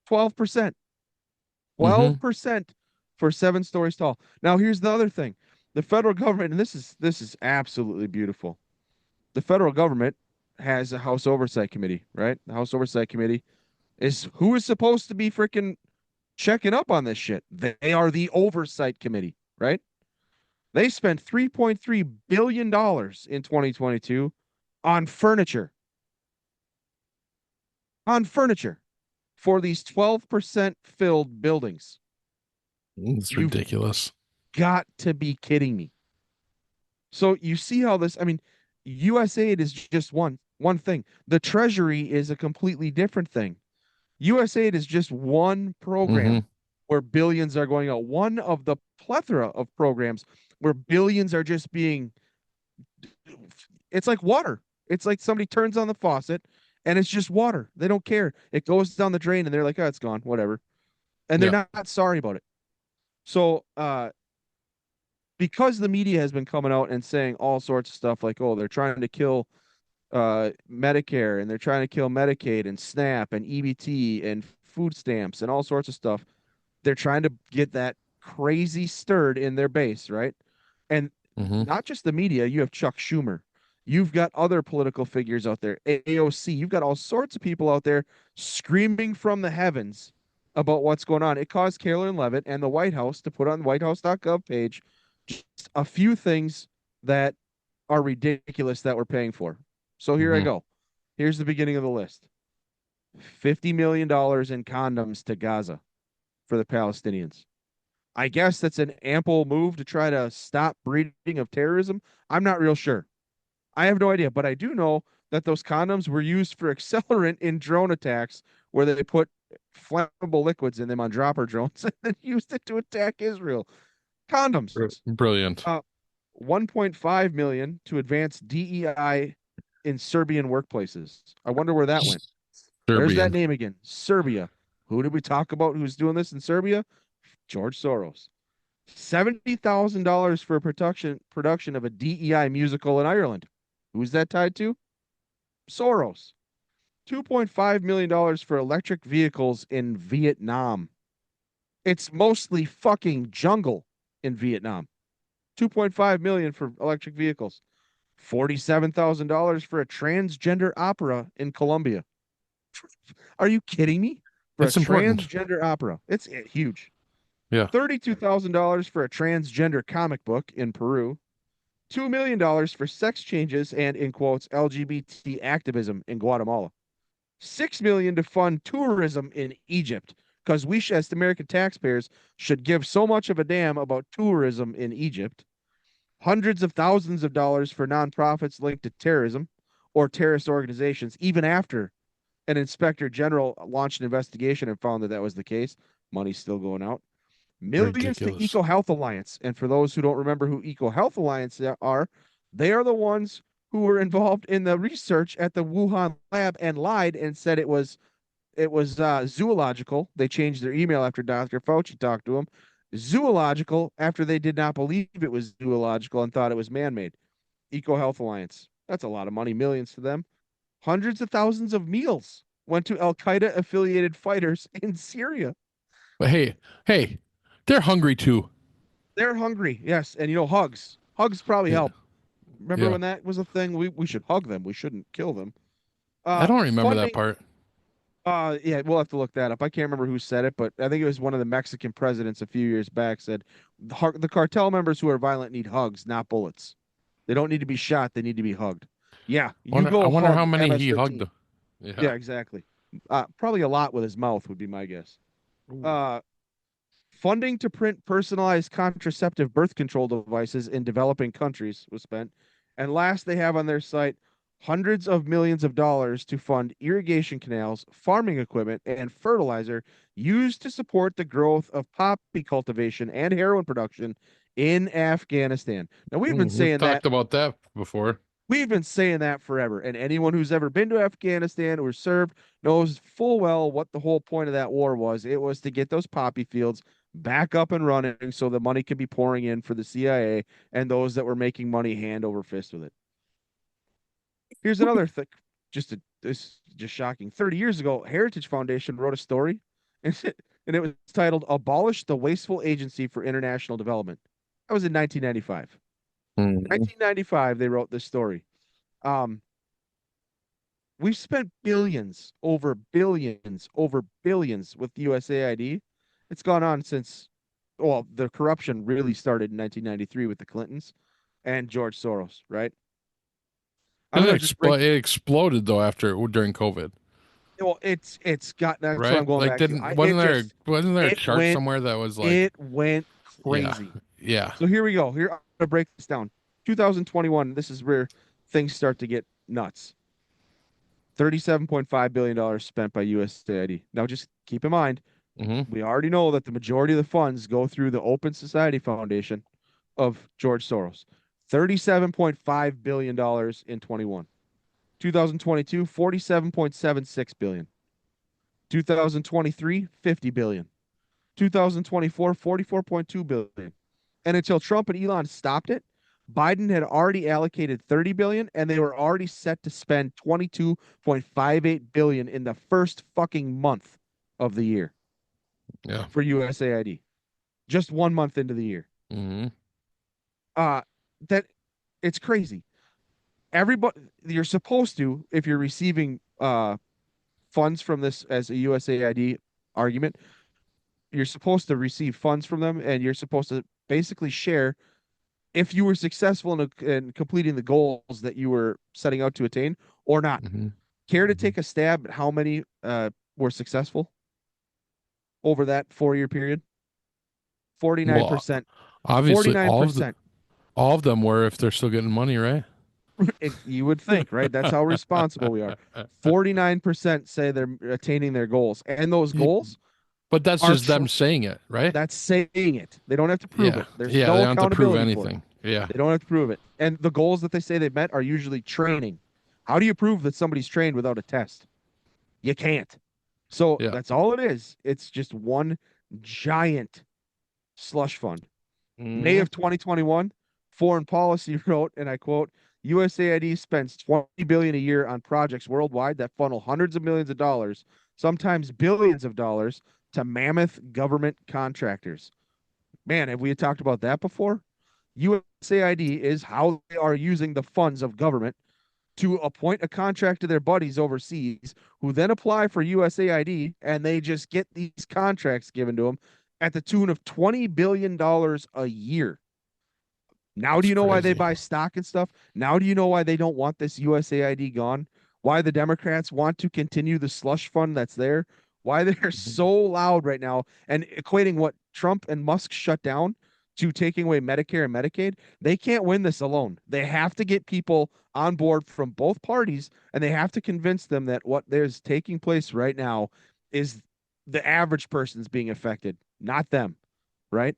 12%. Hmm. 12% for 7 stories tall. Now here's the other thing. The federal government, and this is absolutely beautiful. The federal government has a House Oversight Committee, right? The House Oversight Committee is who is supposed to be freaking checking up on this shit. They are the Oversight Committee, right? They spent $3.3 billion in 2022 on furniture, on furniture for these 12% filled buildings. It's You've ridiculous. got to be kidding me. So you see how this, I mean, USAID is just one thing. The Treasury is a completely different thing. USAID is just one Hmm. program where billions are going out. One of the plethora of programs where billions are just being, it's like water. It's like somebody turns on the faucet and it's just water. They don't care. It goes down the drain and they're like, oh, it's gone, whatever. And they're Yeah. not sorry about it. So, because the media has been coming out and saying all sorts of stuff like, oh, they're trying to kill Medicare and they're trying to kill Medicaid and SNAP and EBT and food stamps and all sorts of stuff. They're trying to get that crazy stirred in their base, right? And Hmm. not just the media, you have Chuck Schumer. You've got other political figures out there, AOC. You've got all sorts of people out there screaming from the heavens about what's going on. It caused Carolyn Levitt and the White House to put on the whitehouse.gov page just a few things that are ridiculous that we're paying for. So here I Hmm. go. Here's the beginning of the list. $50 million in condoms to Gaza for the Palestinians. I guess that's an ample move to try to stop breeding of terrorism. I'm not real sure. I have no idea, but I do know that those condoms were used for accelerant in drone attacks where they put flammable liquids in them on dropper drones and then used it to attack Israel. Condoms. Brilliant. Uh, 1.5 million to advance DEI in Serbian workplaces. I wonder where that went. There's that Serbian. name again. Serbia. Who did we talk about who's doing this in Serbia? George Soros. $70,000 for a production of a DEI musical in Ireland. Who's that tied to? Soros. $2.5 million for electric vehicles in Vietnam. It's mostly fucking jungle in Vietnam. 2.5 million for electric vehicles. $47,000 for a transgender opera in Colombia. Are you kidding me? For a It's important. transgender opera. It's huge. Yeah. $32,000 for a transgender comic book in Peru. $2 million for sex changes and, in quotes, LGBT activism in Guatemala. 6 million to fund tourism in Egypt, because we, as American taxpayers, should give so much of a damn about tourism in Egypt. Hundreds of thousands of dollars for nonprofits linked to terrorism or terrorist organizations, even after an inspector general launched an investigation and found that that was the case. Money's still going out. millions to Ridiculous. EcoHealth Alliance. And for those who don't remember who EcoHealth Alliance are, they are the ones who were involved in the research at the Wuhan lab and lied and said it was zoological. They changed their email after Dr. Fauci talked to them. Zoological after they did not believe it was zoological and thought it was man-made. EcoHealth Alliance. That's a lot of money, millions to them. Hundreds of thousands of meals went to Al-Qaeda affiliated fighters in Syria. But hey, they're hungry too. They're hungry, yes. And hugs. Hugs probably Yeah. help. Remember Yeah. when that was a thing? We should hug them. We shouldn't kill them. I don't remember Funding, that part. Yeah, we'll have to look that up. I can't remember who said it, but I think it was one of the Mexican presidents a few years back said the cartel members who are violent need hugs, not bullets. They don't need to be shot. They need to be hugged. Yeah, I wonder how many he MS-13. hugged. Yeah, exactly. Probably a lot with his mouth would be my guess. Funding to print personalized contraceptive birth control devices in developing countries was spent. And last, they have on their site hundreds of millions of dollars to fund irrigation canals, farming equipment, and fertilizer used to support the growth of poppy cultivation and heroin production in Afghanistan. Now, we've been saying that. Talked about that before. We've been saying that forever. And anyone who's ever been to Afghanistan or served knows full well what the whole point of that war was. It was to get those poppy fields back up and running so the money could be pouring in for the CIA and those that were making money hand over fist with it. Here's another thing, this is just shocking. 30 years ago, Heritage Foundation wrote a story, and it was titled "Abolish the Wasteful Agency for International Development." That was in 1995. 1995, they wrote this story. We've spent billions over billions with USAID. It's gone on since, the corruption really started in 1993 with the Clintons and George Soros, right? It exploded though during COVID. Well, it's got. That's right? what I'm going back to. Wasn't there a chart somewhere that was like it went crazy? Yeah. So here we go. Here I'm gonna break this down. 2021. This is where things start to get nuts. $37.5 billion spent by USAID. Now, just keep in mind, we already know that the majority of the funds go through the Open Society Foundation of George Soros. $37.5 billion in 21. 2022, $47.76 billion. 2023, $50 billion. 2024, $44.2 billion. And until Trump and Elon stopped it, Biden had already allocated $30 billion, and they were already set to spend $22.58 billion in the first fucking month of the year. Yeah. For USAID. Just 1 month into the year. That it's crazy. Everybody, you're supposed to, if you're receiving funds from this as a USAID argument, you're supposed to receive funds from them, and you're supposed to basically share if you were successful in completing the goals that you were setting out to attain or not. Care to take a stab at how many were successful over that 4-year period? 49%. Well, obviously, 49%. All of them were, if they're still getting money, right? You would think, right? That's how responsible we are. 49% say they're attaining their goals, and those goals. But that's just them saying it, right? That's saying it. They don't have to prove it. There's they no don't have to prove accountability anything. for it. Yeah, they don't have to prove it. And the goals that they say they've met are usually training. How do you prove that somebody's trained without a test? You can't. So that's all it is. It's just one giant slush fund. May of 2021, Foreign Policy wrote, and I quote, USAID spends $20 billion a year on projects worldwide that funnel hundreds of millions of dollars, sometimes billions of dollars, to mammoth government contractors. Man, have we talked about that before? USAID is how they are using the funds of government to appoint a contract to their buddies overseas, who then apply for USAID, and they just get these contracts given to them at the tune of $20 billion a year. Now do you know why they buy stock and stuff? Now do you know why they don't want this USAID gone? Why the Democrats want to continue the slush fund that's there? Why they're so loud right now and equating what Trump and Musk shut down to taking away Medicare and Medicaid? They can't win this alone. They have to get people on board from both parties, and they have to convince them that what there's taking place right now is the average person's being affected, not them. right?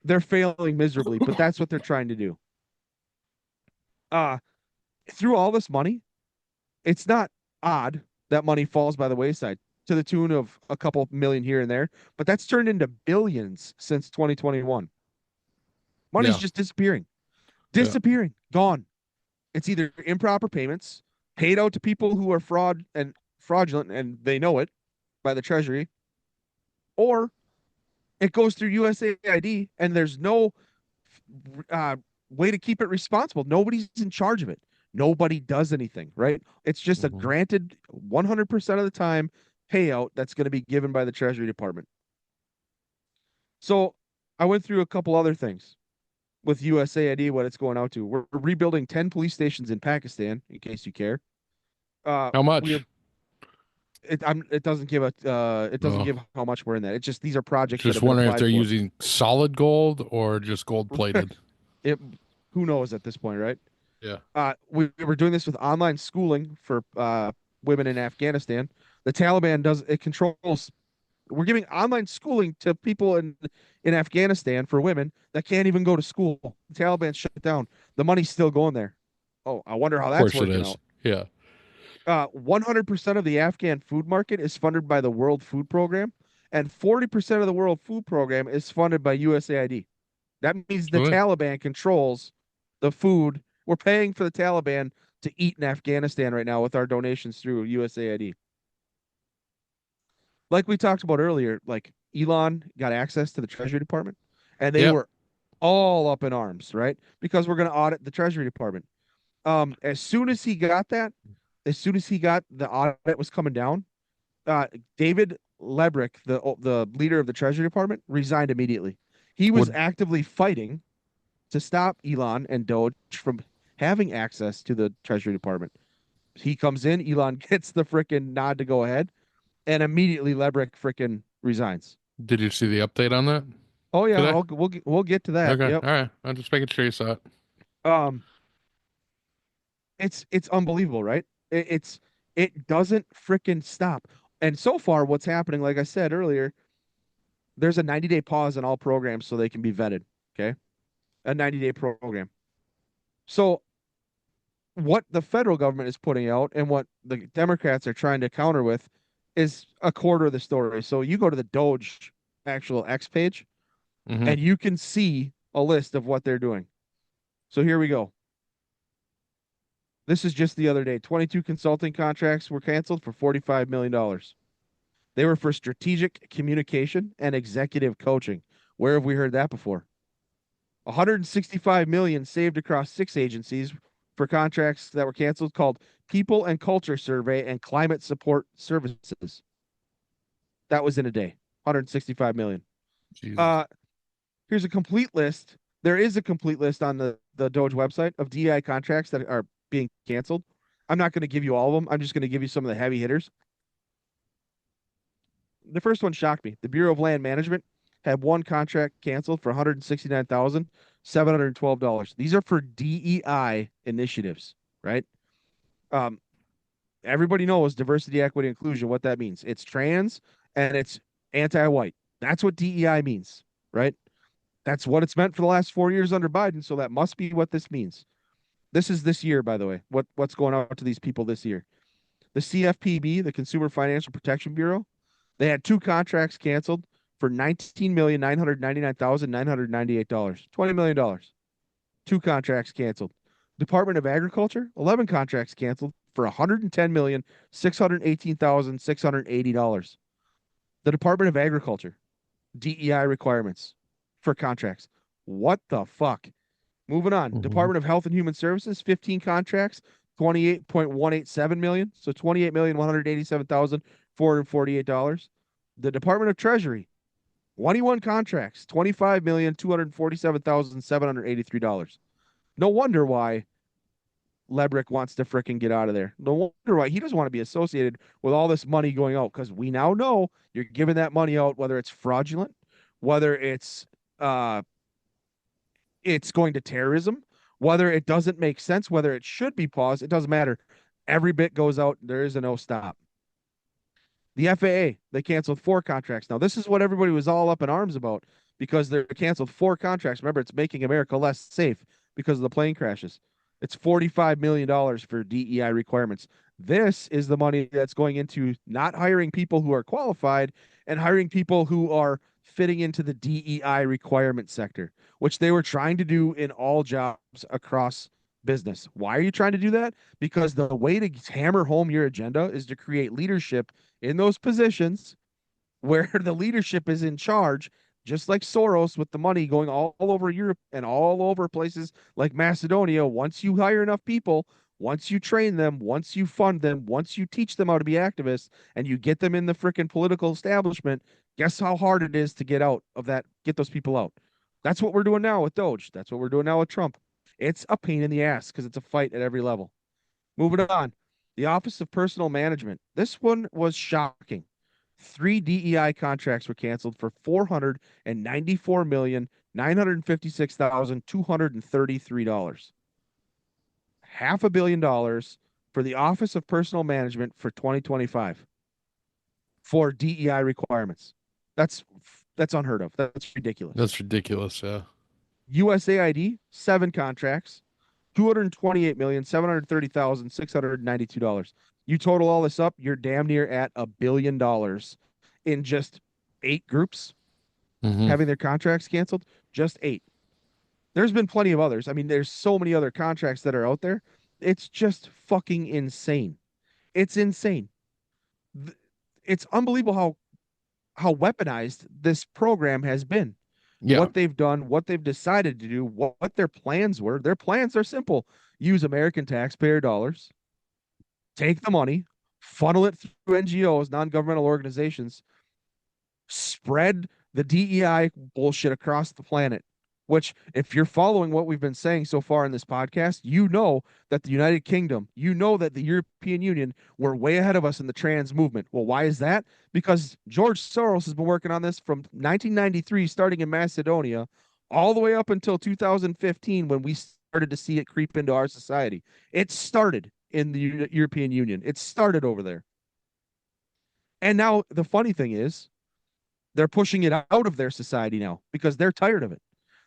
They're failing miserably, but that's what they're trying to do. Through all this money, it's not odd that money falls by the wayside to the tune of a couple million here and there, but that's turned into billions since 2021. Money's Yeah. just disappearing, Yeah. gone. It's either improper payments paid out to people who are fraudulent and they know it by the Treasury, or it goes through USAID and there's no uh, way to keep it responsible. Nobody's in charge of it. Nobody does anything, right? It's just a granted 100% of the time payout that's going to be given by the Treasury Department. So I went through a couple other things with USAID, what it's going out to. We're rebuilding 10 police stations in Pakistan, in case you care. How much? It doesn't give how much we're in that. It's just these are projects that Just have been wondering if applied they're for. using solid gold or just gold plated. Who knows at this point, right? Yeah. We were doing this with online schooling for women in Afghanistan. The Taliban controls. We're giving online schooling to people in Afghanistan for women that can't even go to school. The Taliban shut it down. The money's still going there. Oh, I wonder how Of that's course it working is. out. Yeah. 100% of the Afghan food market is funded by the World Food Program, and 40% of the World Food Program is funded by USAID. That means the Really? Taliban controls the food. We're paying for the Taliban to eat in Afghanistan right now with our donations through USAID. Like we talked about earlier, like Elon got access to the Treasury Department, and they Yep. were all up in arms, right? Because we're going to audit the Treasury Department. As soon as he got that, as soon as he got the audit was coming down, David Lebrick, the leader of the Treasury Department, resigned immediately. He was Would actively fighting to stop Elon and DOGE from having access to the Treasury Department. He comes in, Elon gets the freaking nod to go ahead, and immediately Lebrick freaking resigns. did you see the update on that Oh yeah, today? we'll get to that. Okay. Yep. All right. I'm just making sure you saw it. Um, it's unbelievable, right? It doesn't freaking stop. And so far, what's happening, like I said earlier, there's a 90-day pause on all programs so they can be vetted. Okay, a 90-day program. So what the federal government is putting out and what the Democrats are trying to counter with is a quarter of the story. So you go to the DOGE actual X page Mm-hmm. and you can see a list of what they're doing. So here we go. This is just the other day. 22 consulting contracts were canceled for $45 million. They were for strategic communication and executive coaching. Where have we heard that before? 165 million saved across 6 agencies for contracts that were canceled called People and Culture Survey and Climate Support Services. That was in a day. 165 million. Jesus. Here's a complete list. There is a complete list on the DOGE website of DEI contracts that are being canceled. I'm not going to give you all of them. I'm just going to give you some of the heavy hitters. The first one shocked me. The Bureau of Land Management had one contract canceled for $169,712. These are for DEI initiatives, right? Everybody knows diversity, equity, inclusion, what that means. It's trans and it's anti-white. That's what DEI means, right? That's what it's meant for the last 4 years under Biden. So that must be what this means. This is this year, by the way. What's going out to these people this year? The CFPB, the Consumer Financial Protection Bureau, they had 2 contracts canceled for $19,999,998. $20 million. 2 contracts canceled. Department of Agriculture, 11 contracts canceled for $110,618,680. The Department of Agriculture, DEI requirements for contracts. What the fuck? Moving on. Mm-hmm. Department of Health and Human Services, 15 contracts, 28.187 million. So $28,187,448. The Department of Treasury, 21 contracts, $25,247,783. No wonder why Lebrick wants to fricking get out of there. No wonder why he doesn't want to be associated with all this money going out, because we now know you're giving that money out, whether it's fraudulent, whether it's going to terrorism, whether it doesn't make sense, whether it should be paused. It doesn't matter. Every bit goes out. There is a no stop. The FAA, they canceled 4 contracts. Now, this is what everybody was all up in arms about because they're canceled 4 contracts. Remember, it's making America less safe because of the plane crashes. It's $45 million for DEI requirements. This is the money that's going into not hiring people who are qualified and hiring people who are fitting into the DEI requirement sector, which they were trying to do in all jobs across business. Why are you trying to do that? Because the way to hammer home your agenda is to create leadership in those positions where the leadership is in charge, just like Soros with the money going all over Europe and all over places like Macedonia. Once you hire enough people, once you train them, once you fund them, once you teach them how to be activists and you get them in the freaking political establishment, guess how hard it is to get out of that, get those people out. That's what we're doing now with DOGE. That's what we're doing now with Trump. It's a pain in the ass because it's a fight at every level. Moving on. The Office of Personal Management. This one was shocking. 3 DEI contracts were canceled for $494,956,233. $500 million for the Office of Personal Management for 2025 for DEI requirements. That's unheard of. That's ridiculous. That's ridiculous. Yeah. USAID, 7 contracts, $228,730,692. You total all this up, you're damn near at $1 billion in just 8 groups having their contracts canceled. Just 8. There's been plenty of others. I mean, there's so many other contracts that are out there. It's just fucking insane. It's insane. It's unbelievable how weaponized this program has been. Yeah. What they've done, what they've decided to do, what their plans were. Their plans are simple. Use American taxpayer dollars, take the money, funnel it through NGOs, non-governmental organizations, spread the DEI bullshit across the planet, which if you're following what we've been saying so far in this podcast, you know that the United Kingdom, you know that the European Union were way ahead of us in the trans movement. Well, why is that? Because George Soros has been working on this from 1993, starting in Macedonia, all the way up until 2015 when we started to see it creep into our society. It started in the European Union. It started over there. And now the funny thing is, they're pushing it out of their society now because they're tired of it.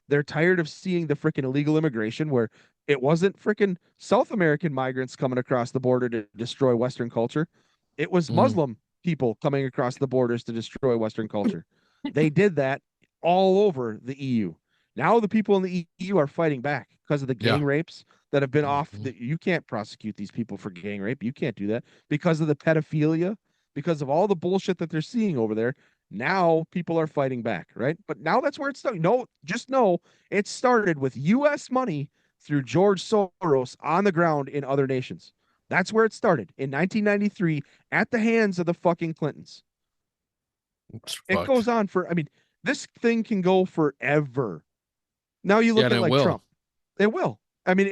They're tired of seeing the freaking illegal immigration where it wasn't freaking South American migrants coming across the border to destroy Western culture. It was Muslim people coming across the borders to destroy Western culture. They did that all over the EU. Now the people in the EU are fighting back because of the gang rapes that have been off. You can't prosecute these people for gang rape. You can't do that because of the pedophilia, because of all the bullshit that they're seeing over there. Now people are fighting back, right? But now that's where it started. No, just know it started with U.S. money through George Soros on the ground in other nations. That's where it started in 1993 at the hands of the fucking Clintons. It goes on for, I mean, this thing can go forever. Now you look at like Trump. It will. I mean,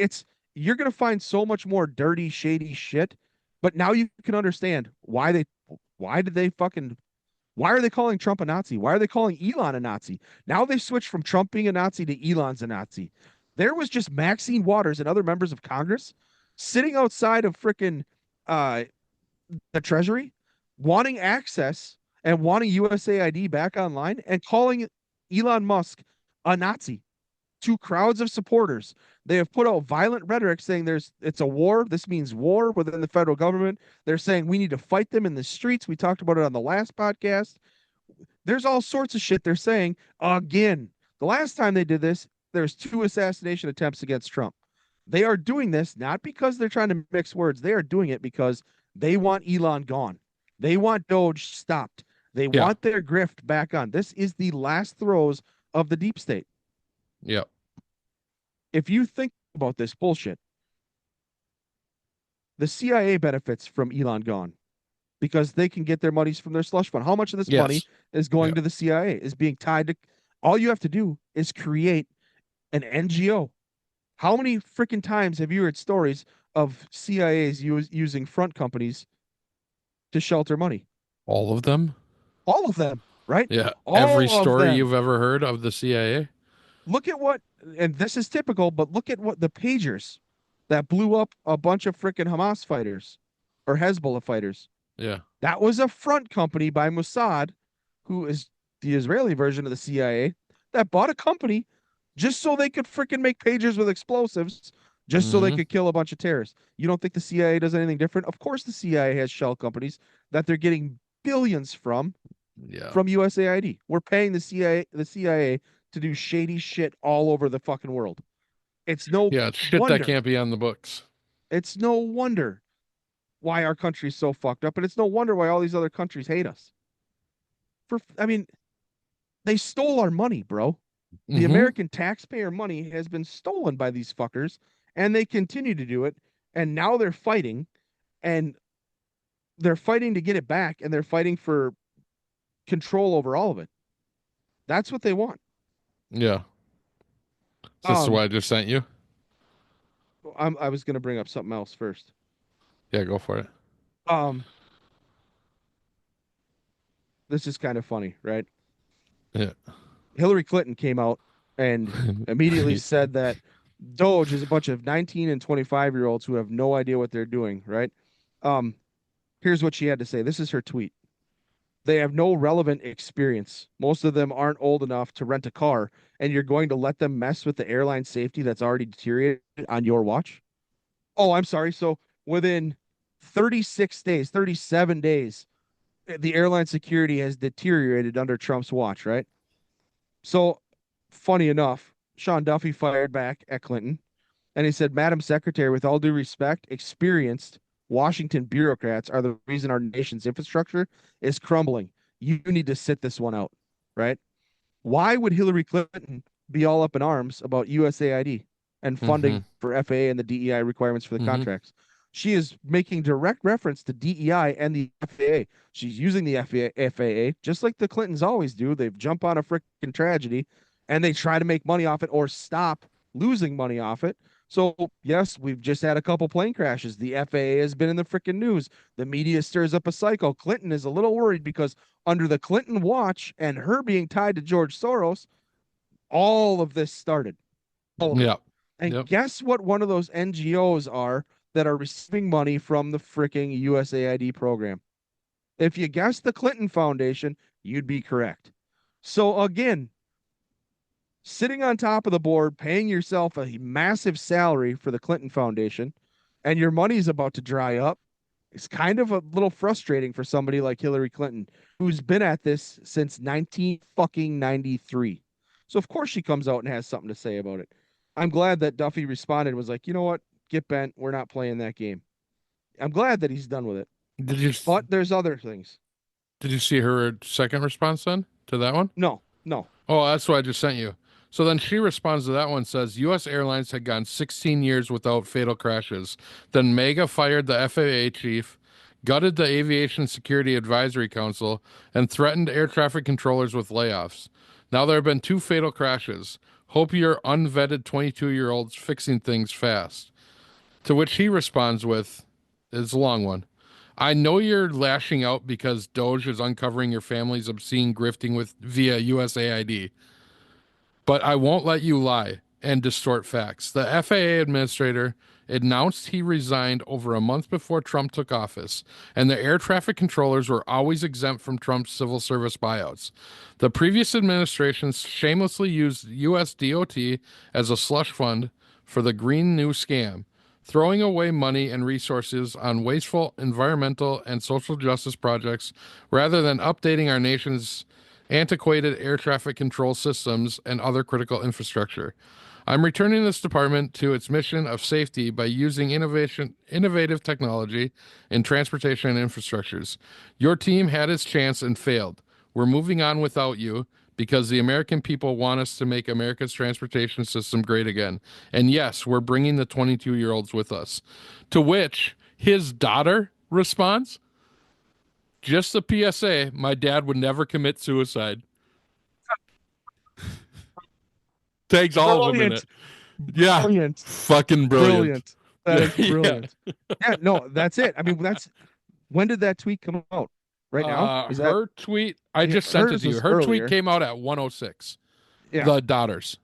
you're going to find so much more dirty, shady shit, but now you can understand why are they calling Trump a Nazi? Why are they calling Elon a Nazi? Now they switched from Trump being a Nazi to Elon's a Nazi. There was just Maxine Waters and other members of Congress sitting outside of frickin' the Treasury, wanting access and wanting USAID back online and calling Elon Musk a Nazi to crowds of supporters. They have put out violent rhetoric saying it's a war. This means war within the federal government. They're saying we need to fight them in the streets. We talked about it on the last podcast. There's all sorts of shit they're saying again. The last time they did this, there's 2 assassination attempts against Trump. They are doing this not because they're trying to mix words. They are doing it because they want Elon gone. They want Doge stopped. They want their grift back on. This is the last throes of the deep state. Yep. If you think about this bullshit, the CIA benefits from Elon gone because they can get their monies from their slush fund. How much of this money is going to the CIA, is being tied to? All you have to do is create an NGO. How many freaking times have you heard stories of CIAs using front companies to shelter money? All of them? All of them, right? Yeah. All every story you've ever heard of the CIA? Look at what, and this is typical, but look at what the pagers that blew up a bunch of freaking Hamas fighters or Hezbollah fighters. Yeah. That was a front company by Mossad, who is the Israeli version of the CIA, that bought a company just so they could freaking make pagers with explosives, just so they could kill a bunch of terrorists. You don't think the CIA does anything different? Of course, the CIA has shell companies that they're getting billions from USAID. We're paying the CIA to do shady shit all over the fucking world. It's no it's shit wonder. that can't be on the books. It's no wonder why our country's so fucked up, and it's no wonder why all these other countries hate us. I mean, they stole our money, bro. The American taxpayer money has been stolen by these fuckers, and they continue to do it. And now they're fighting, and they're fighting to get it back, and they're fighting for control over all of it. That's what they want. Yeah. This is what I just sent you? I was going to bring up something else first. Yeah, go for it. This is kind of funny, right? Yeah. Hillary Clinton came out and immediately said that DOGE is a bunch of 19 and 25-year-olds who have no idea what they're doing, right? Here's what she had to say. This is her tweet. They have no relevant experience. Most of them aren't old enough to rent a car, and you're going to let them mess with the airline safety that's already deteriorated on your watch? Oh, I'm sorry. So within 36 days, 37 days, the airline security has deteriorated under Trump's watch, right? So, funny enough, Sean Duffy fired back at Clinton, and he said, Madam Secretary, with all due respect, experienced Washington bureaucrats are the reason our nation's infrastructure is crumbling. You need to sit this one out, right? Why would Hillary Clinton be all up in arms about USAID and funding for FAA and the DEI requirements for the contracts? She is making direct reference to DEI and the FAA. She's using the FAA just like the Clintons always do. They jump on a freaking tragedy and they try to make money off it or stop losing money off it. So, yes, we've just had a couple plane crashes. The FAA has been in the freaking news. The media stirs up a cycle. Clinton is a little worried because under the Clinton watch and her being tied to George Soros, all of this started. And guess what one of those NGOs are that are receiving money from the freaking USAID program? If you guessed the Clinton Foundation, you'd be correct. So again, sitting on top of the board, paying yourself a massive salary for the Clinton Foundation, and your money's about to dry up, it's kind of a little frustrating for somebody like Hillary Clinton, who's been at this since 1993. So of course she comes out and has something to say about it. I'm glad that Duffy responded and was like, you know what? Get bent. We're not playing that game. I'm glad that he's done with it. But there's other things. Did you see her second response then to that one? No. Oh, that's what I just sent you. So then she responds to that one, says, U.S. airlines had gone 16 years without fatal crashes. Then MEGA fired the FAA chief, gutted the Aviation Security Advisory Council, and threatened air traffic controllers with layoffs. Now there have been 2 fatal crashes. Hope your unvetted 22-year-olds fixing things fast. To which he responds with, it's a long one, I know you're lashing out because DOGE is uncovering your family's obscene grifting via USAID. But I won't let you lie and distort facts. The FAA administrator announced he resigned over a month before Trump took office, and the air traffic controllers were always exempt from Trump's civil service buyouts. The previous administrations shamelessly used US DOT as a slush fund for the Green New scam, throwing away money and resources on wasteful environmental and social justice projects rather than updating our nation's antiquated air traffic control systems and other critical infrastructure. I'm returning this department to its mission of safety by using innovative technology in transportation and infrastructures. Your team had its chance and failed. We're moving on without you because the American people want us to make America's transportation system great again. And yes, we're bringing the 22-year-olds with us. To which his daughter responds, just a PSA, my dad would never commit suicide. Tags all of them in it. Yeah. Brilliant. Fucking brilliant. That is brilliant. Yeah, no, that's it. I mean, when did that tweet come out? Right now? Her tweet, I just sent it to you. Her tweet came out at 1:06. Yeah. The daughters.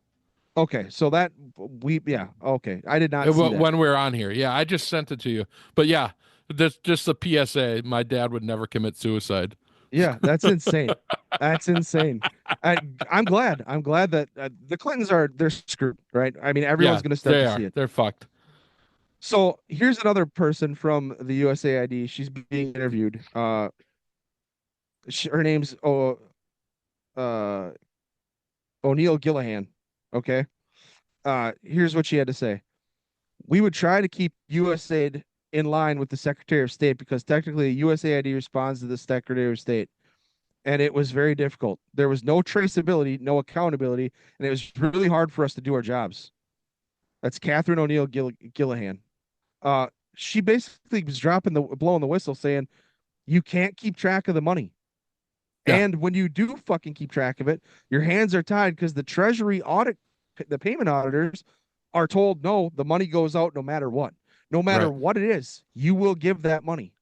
Okay, so okay. I did not see that. When we're on here. Yeah, I just sent it to you. But yeah, just a PSA, my dad would never commit suicide. Yeah, that's insane. That's insane. I'm glad. I'm glad that the Clintons they're screwed, right? I mean, everyone's Yeah, going to start they to are. see it. They're fucked. So here's another person from the USAID. She's being interviewed. Her name's uh, O'Neill Gillihan. Okay. Here's what she had to say. We would try to keep USAID in line with the Secretary of State because technically USAID responds to the Secretary of State. And it was very difficult. There was no traceability, no accountability, and it was really hard for us to do our jobs. That's Catherine O'Neill Gillihan. Uh, she basically was blowing the whistle, saying you can't keep track of the money. Yeah. And when you do fucking keep track of it, your hands are tied because the Treasury the payment auditors are told, no, the money goes out no matter what. No matter Right. what it is, you will give that money.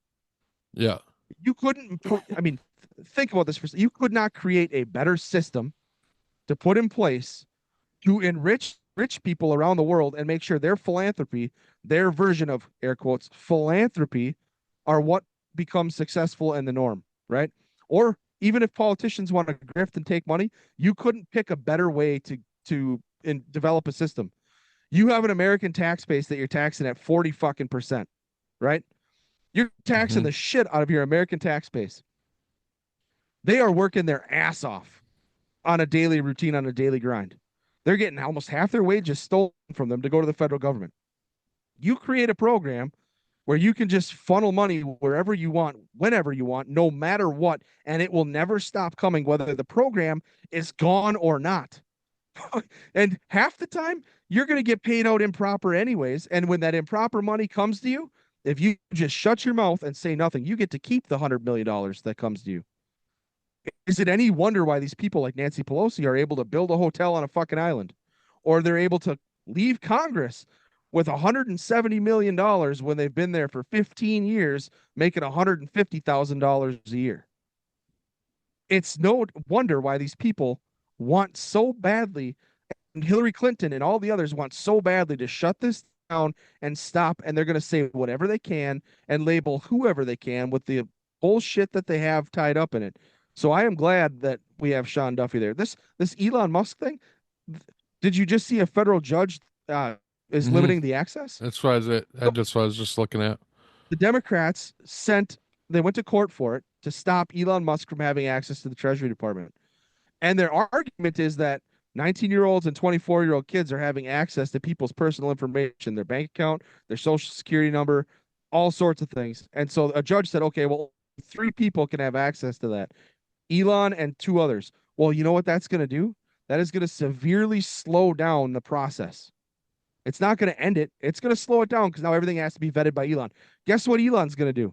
Yeah. You couldn't, I mean, think about this. You could not create a better system to put in place to enrich rich people around the world and make sure their philanthropy, their version of air quotes philanthropy, are what becomes successful and the norm, right? Or even if politicians want to grift and take money, you couldn't pick a better way to develop a system. You have an American tax base that you're taxing at 40 fucking percent, right? You're taxing Mm-hmm. the shit out of your American tax base. They are working their ass off on a daily routine, on a daily grind. They're getting almost half their wages stolen from them to go to the federal government. You create a program where you can just funnel money wherever you want, whenever you want, no matter what, and it will never stop coming, whether the program is gone or not. And half the time, you're going to get paid out improper anyways. And when that improper money comes to you, if you just shut your mouth and say nothing, you get to keep the $100 million that comes to you. Is it any wonder why these people like Nancy Pelosi are able to build a hotel on a fucking island, or they're able to leave Congress with $170 million when they've been there for 15 years, making $150,000 a year? It's no wonder why these people want so badly, and Hillary Clinton and all the others want so badly to shut this down and stop, and they're going to say whatever they can and label whoever they can with the bullshit that they have tied up in it. So I am glad that we have Sean Duffy there. This Elon Musk thing. Did you just see a federal judge is Mm-hmm. limiting the access? That's why that's what I was just looking at. The Democrats they went to court for it to stop Elon Musk from having access to the Treasury Department. And their argument is that 19-year-olds and 24-year-old kids are having access to people's personal information, their bank account, their social security number, all sorts of things. And so a judge said, okay, well, 3 people can have access to that. Elon and 2 others. Well, you know what that's going to do? That is going to severely slow down the process. It's not going to end it. It's going to slow it down because now everything has to be vetted by Elon. Guess what Elon's going to do?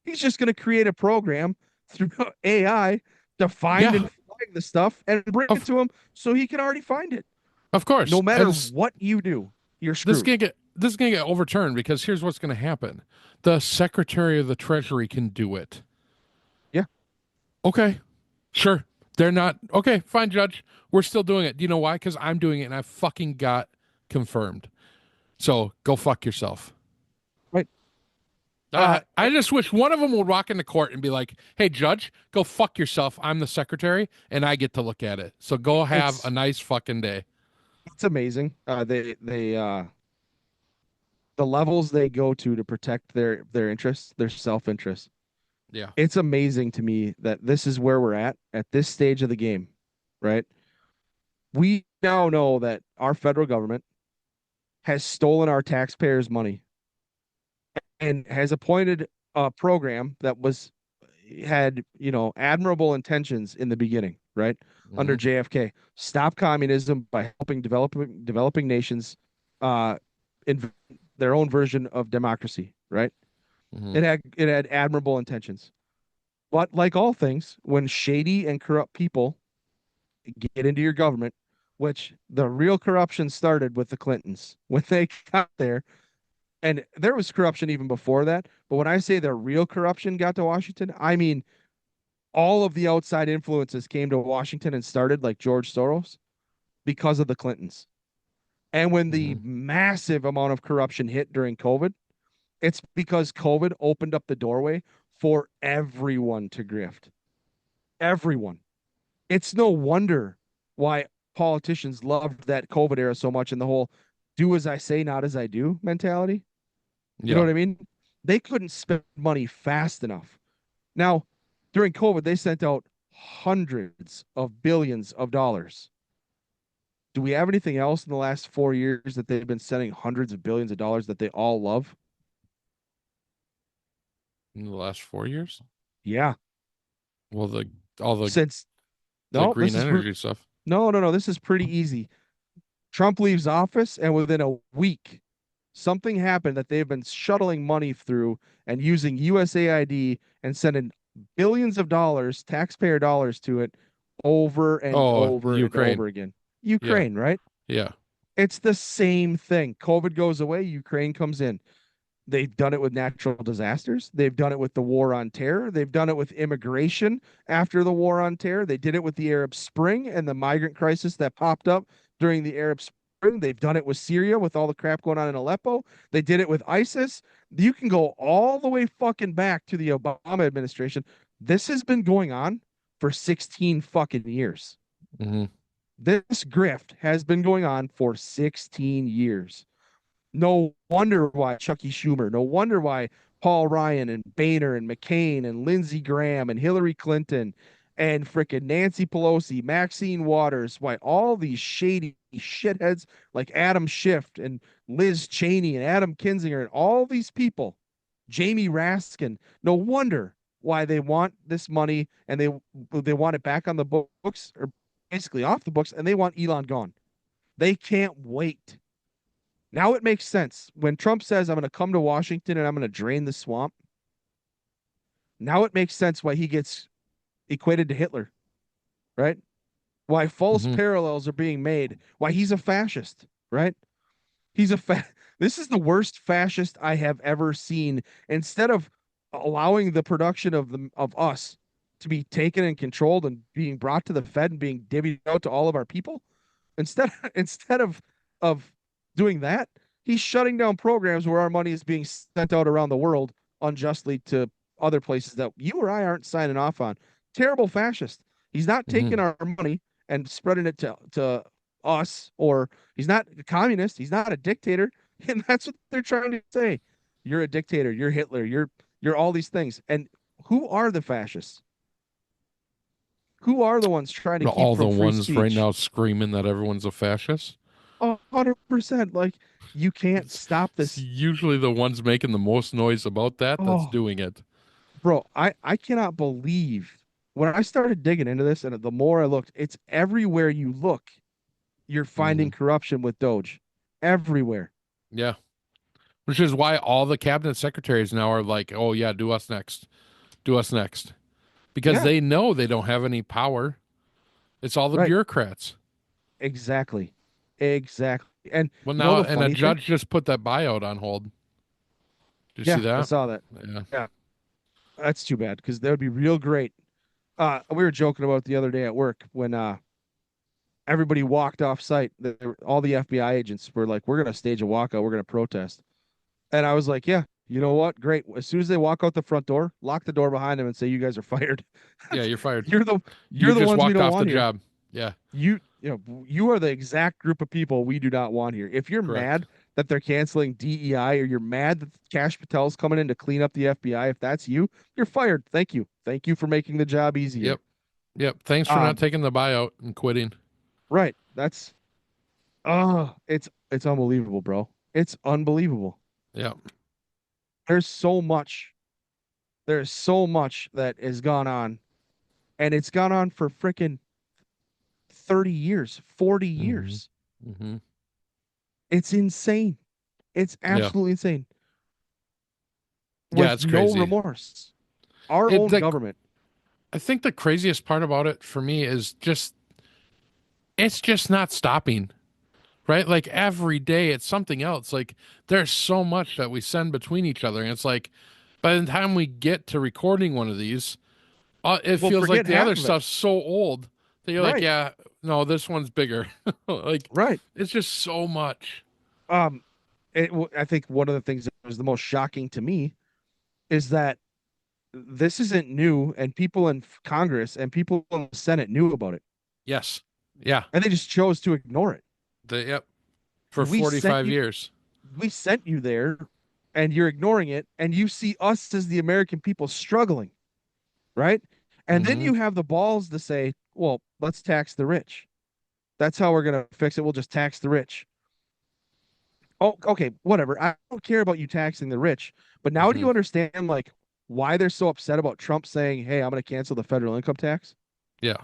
He's just going to create a program through AI to find and flag the stuff and bring it to him so he can already find it. Of course. No matter what you do, you're screwed. This is gonna get overturned because here's what's gonna happen. The Secretary of the Treasury can do it. Yeah. Okay. Sure. They're not okay, fine, Judge. We're still doing it. Do you know why? Because I'm doing it and I fucking got confirmed. So go fuck yourself. Right. I just wish one of them would walk into court and be like, hey, Judge, go fuck yourself. I'm the secretary and I get to look at it. So go have a nice fucking day. It's amazing. They the levels they go to protect their interests, their self-interest. Yeah. It's amazing to me that this is where we're at this stage of the game, right? We now know that our federal government has stolen our taxpayers' money and has appointed a program that had admirable intentions in the beginning, right? Mm-hmm. Under JFK, stop communism by helping developing nations in their own version of democracy, right? Mm-hmm. It had admirable intentions, but like all things, when shady and corrupt people get into your government, which the real corruption started with the Clintons when they got there. And there was corruption even before that. But when I say the real corruption got to Washington, I mean all of the outside influences came to Washington and started, like George Soros, because of the Clintons. And when the massive amount of corruption hit during COVID, it's because COVID opened up the doorway for everyone to grift. Everyone. It's no wonder why politicians loved that COVID era so much and the whole do as I say, not as I do mentality. You know Yeah. what I mean? They couldn't spend money fast enough. Now, during COVID, they sent out hundreds of billions of dollars. Do we have anything else in the last 4 years that they've been sending hundreds of billions of dollars that they all love? In the last 4 years. Yeah. Well, the all Since the no, green energy stuff. no. This is pretty easy. Trump leaves office, and within a week, something happened that they've been shuttling money through and using USAID and sending billions of dollars, taxpayer dollars to it over and Oh, over and Ukraine. over again. Yeah. Ukraine, right? Yeah. It's the same thing. COVID goes away, Ukraine comes in. They've done it with natural disasters. They've done it with the war on terror. They've done it with immigration after the war on terror. They did it with the Arab Spring and the migrant crisis that popped up during the Arab Spring. They've done it with Syria with all the crap going on in Aleppo. They did it with ISIS. You can go all the way fucking back to the Obama administration. This has been going on for 16 fucking years. Mm-hmm. This grift has been going on for 16 years. No wonder why Chucky Schumer, no wonder why Paul Ryan and Boehner and McCain and Lindsey Graham and Hillary Clinton and frickin' Nancy Pelosi, Maxine Waters, why all these shady shitheads like Adam Schiff and Liz Cheney and Adam Kinzinger and all these people, Jamie Raskin, no wonder why they want this money and they want it back on the books or basically off the books and they want Elon gone. They can't wait. Now it makes sense. When Trump says, I'm going to come to Washington and I'm going to drain the swamp, now it makes sense why he gets equated to Hitler, right? Why false Mm-hmm. parallels are being made, why he's a fascist, right? He's a This is the worst fascist I have ever seen. Instead of allowing the production of us to be taken and controlled and being brought to the Fed and being divvied out to all of our people, instead of doing that, he's shutting down programs where our money is being sent out around the world unjustly to other places that you or I aren't signing off on. Terrible fascist. He's not taking our money and spreading it to us, or he's not a communist. He's not a dictator. And that's what they're trying to say. You're a dictator. You're Hitler. You're all these things. And who are the fascists? Who are the ones trying to keep All the from free ones right speech? now screaming that everyone's a fascist. 100%. Like, you can't stop It's this. usually the ones making the most noise about that's Oh, doing it. bro, I cannot believe when I started digging into this, and the more I looked, it's everywhere you look, you're finding corruption with Doge. Everywhere. Yeah. Which is why all the cabinet secretaries now are like, oh, yeah, do us next. Do us next. Because Yeah, they know they don't have any power. It's all the right. bureaucrats. Exactly. Exactly. And Well, you know now, the and a funny thing? judge just put that buyout on hold. Did you see Yeah, I that? saw that. Yeah. Yeah, that's too bad because that would be real great. We were joking about the other day at work when everybody walked off site. All the FBI agents were like, "We're gonna stage a walkout. We're gonna protest." And I was like, "Yeah, you know what? Great. As soon as they walk out the front door, lock the door behind them and say you guys are fired. Yeah, you're fired. you're the You you're the just ones we walked don't off the want here. job. Yeah, You are the exact group of people we do not want here. If you're correct. mad that they're canceling DEI or you're mad that Cash Patel's coming in to clean up the FBI, if that's you, you're fired. Thank you. Thank you for making the job easier." Yep. Yep. Thanks for not Um, taking the buyout and quitting. right. That's it's unbelievable, bro. It's unbelievable. Yeah. There's so much. There's so much that has gone on, and it's gone on for freaking 30 years, 40 Mm-hmm. years. Mm-hmm. It's insane. It's Yeah. absolutely insane. Yeah, With it's no crazy. remorse. Our It own the government. I think the craziest part about it for me is just it's just not stopping. Right? Like every day it's something else. Like there's so much that we send between each other. And it's like by the time we get to recording one of these, it We'll feels like forget the other half of it. stuff's so old that you're like, Right. yeah, no, this one's bigger. Like Right. it's just so much. Um, I think one of the things that was the most shocking to me is that this isn't new, and people in Congress and people in the Senate knew about it, Yes. Yeah. and they just chose to ignore it. Yep. For We sent 45 you, years. we sent you there, and you're ignoring it, and you see us as the American people struggling, right? And then Mm-hmm. you have the balls to say, well, let's tax the rich. That's how we're going to fix it. We'll just tax the rich. Oh, okay, whatever. I don't care about you taxing the rich, but now do Mm-hmm. you understand like why they're so upset about Trump saying, "Hey, I'm going to cancel the federal income tax"? Yeah.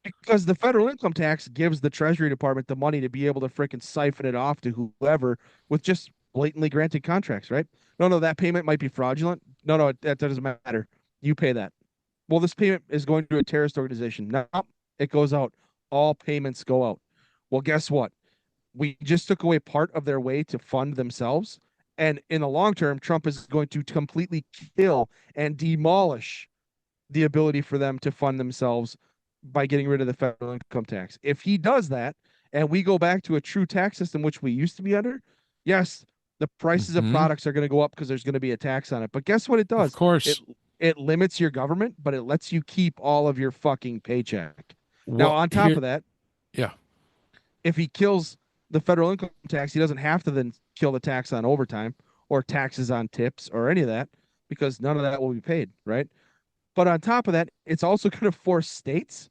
Because the federal income tax gives the Treasury Department the money to be able to freaking siphon it off to whoever with just blatantly granted contracts, right? No, that payment might be fraudulent. No, that doesn't matter. You pay that. Well, this payment is going to a terrorist organization. Now it goes out. All payments go out. Well, guess what? We just took away part of their way to fund themselves. And in the long term, Trump is going to completely kill and demolish the ability for them to fund themselves by getting rid of the federal income tax. If he does that and we go back to a true tax system, which we used to be under, yes, the prices of Mm-hmm. products are going to go up because there's going to be a tax on it. But guess what it Of does? course. It limits your government, but it lets you keep all of your fucking paycheck. Now, What on top here? of that, Yeah. if he kills the federal income tax, he doesn't have to then kill the tax on overtime or taxes on tips or any of that because none of that will be paid, right? But on top of that, it's also going to force states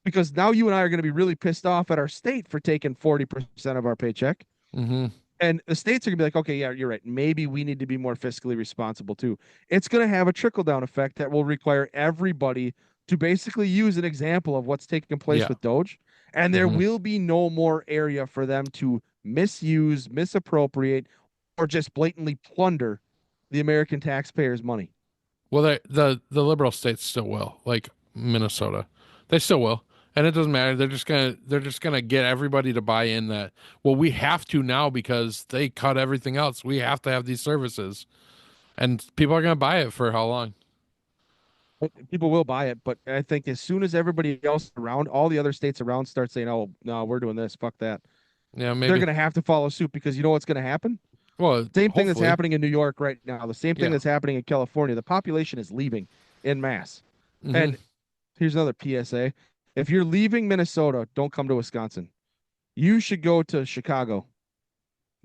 because now you and I are going to be really pissed off at our state for taking 40% of our paycheck. Mm-hmm. And the states are going to be like, okay, yeah, you're right. Maybe we need to be more fiscally responsible too. It's going to have a trickle down effect that will require everybody to basically use an example of what's taking place Yeah. with DOGE. And there Mm-hmm. will be no more area for them to misuse, misappropriate, or just blatantly plunder the American taxpayers' money. Well, the liberal states still will, like Minnesota, they still will, and it doesn't matter. They're just gonna get everybody to buy in that. Well, we have to now because they cut everything else. We have to have these services, and people are gonna buy it for how long? People will buy it, but I think as soon as everybody else around, all the other states around start saying, "Oh, no, we're doing this, fuck that," Yeah, they're maybe. going to have to follow suit because you know what's going to happen? Well, Same thing that's hopefully, happening in New York right now. The same thing yeah. that's happening in California. The population is leaving in mass. Mm-hmm. And here's another PSA: if you're leaving Minnesota, don't come to Wisconsin. You should go to Chicago.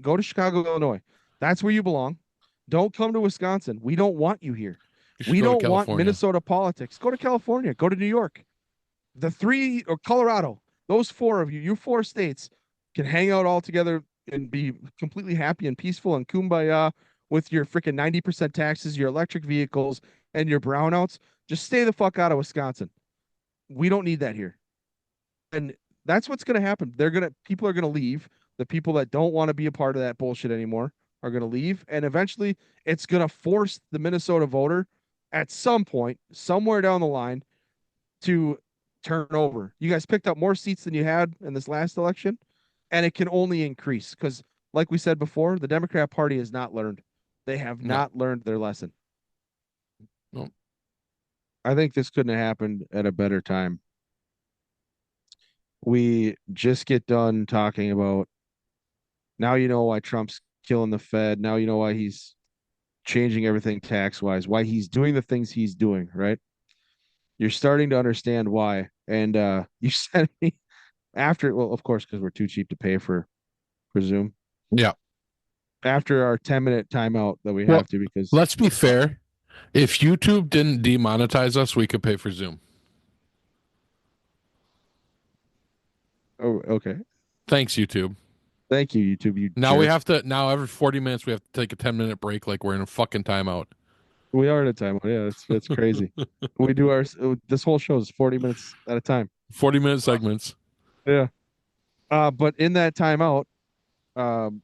Go to Chicago, Illinois. That's where you belong. Don't come to Wisconsin. We don't want you here. You should We go to don't want California. Minnesota politics. Go to California. Go to New York. The three or Colorado, those four of you, you four states can hang out all together and be completely happy and peaceful and kumbaya with your freaking 90% taxes, your electric vehicles, and your brownouts. Just stay the fuck out of Wisconsin. We don't need that here. And that's what's going to happen. People are going to leave. The people that don't want to be a part of that bullshit anymore are going to leave. And eventually it's going to force the Minnesota voter at some point, somewhere down the line, to turn over. You guys picked up more seats than you had in this last election, and it can only increase because, like we said before, the Democrat Party has not learned. They have No, not learned their lesson. no. I think this couldn't have happened at a better time. We just get done talking about now you know why Trump's killing the Fed. Now you know why he's changing everything tax wise, why he's doing the things he's doing, right? You're starting to understand why. And you sent me after, well, of course, because we're too cheap to pay for Zoom. Yeah. After our 10-minute timeout that we Well, have to because let's be fair. If YouTube didn't demonetize us, we could pay for Zoom. oh okay. Thanks, YouTube. Thank you, YouTube, you Now we jerks. have to. Now every 40 minutes we have to take a 10-minute break, like we're in a fucking timeout. We are at a timeout. Yeah, it's crazy. We do our this whole show is 40 minutes at a time. 40-minute segments. Yeah. But in that timeout, um,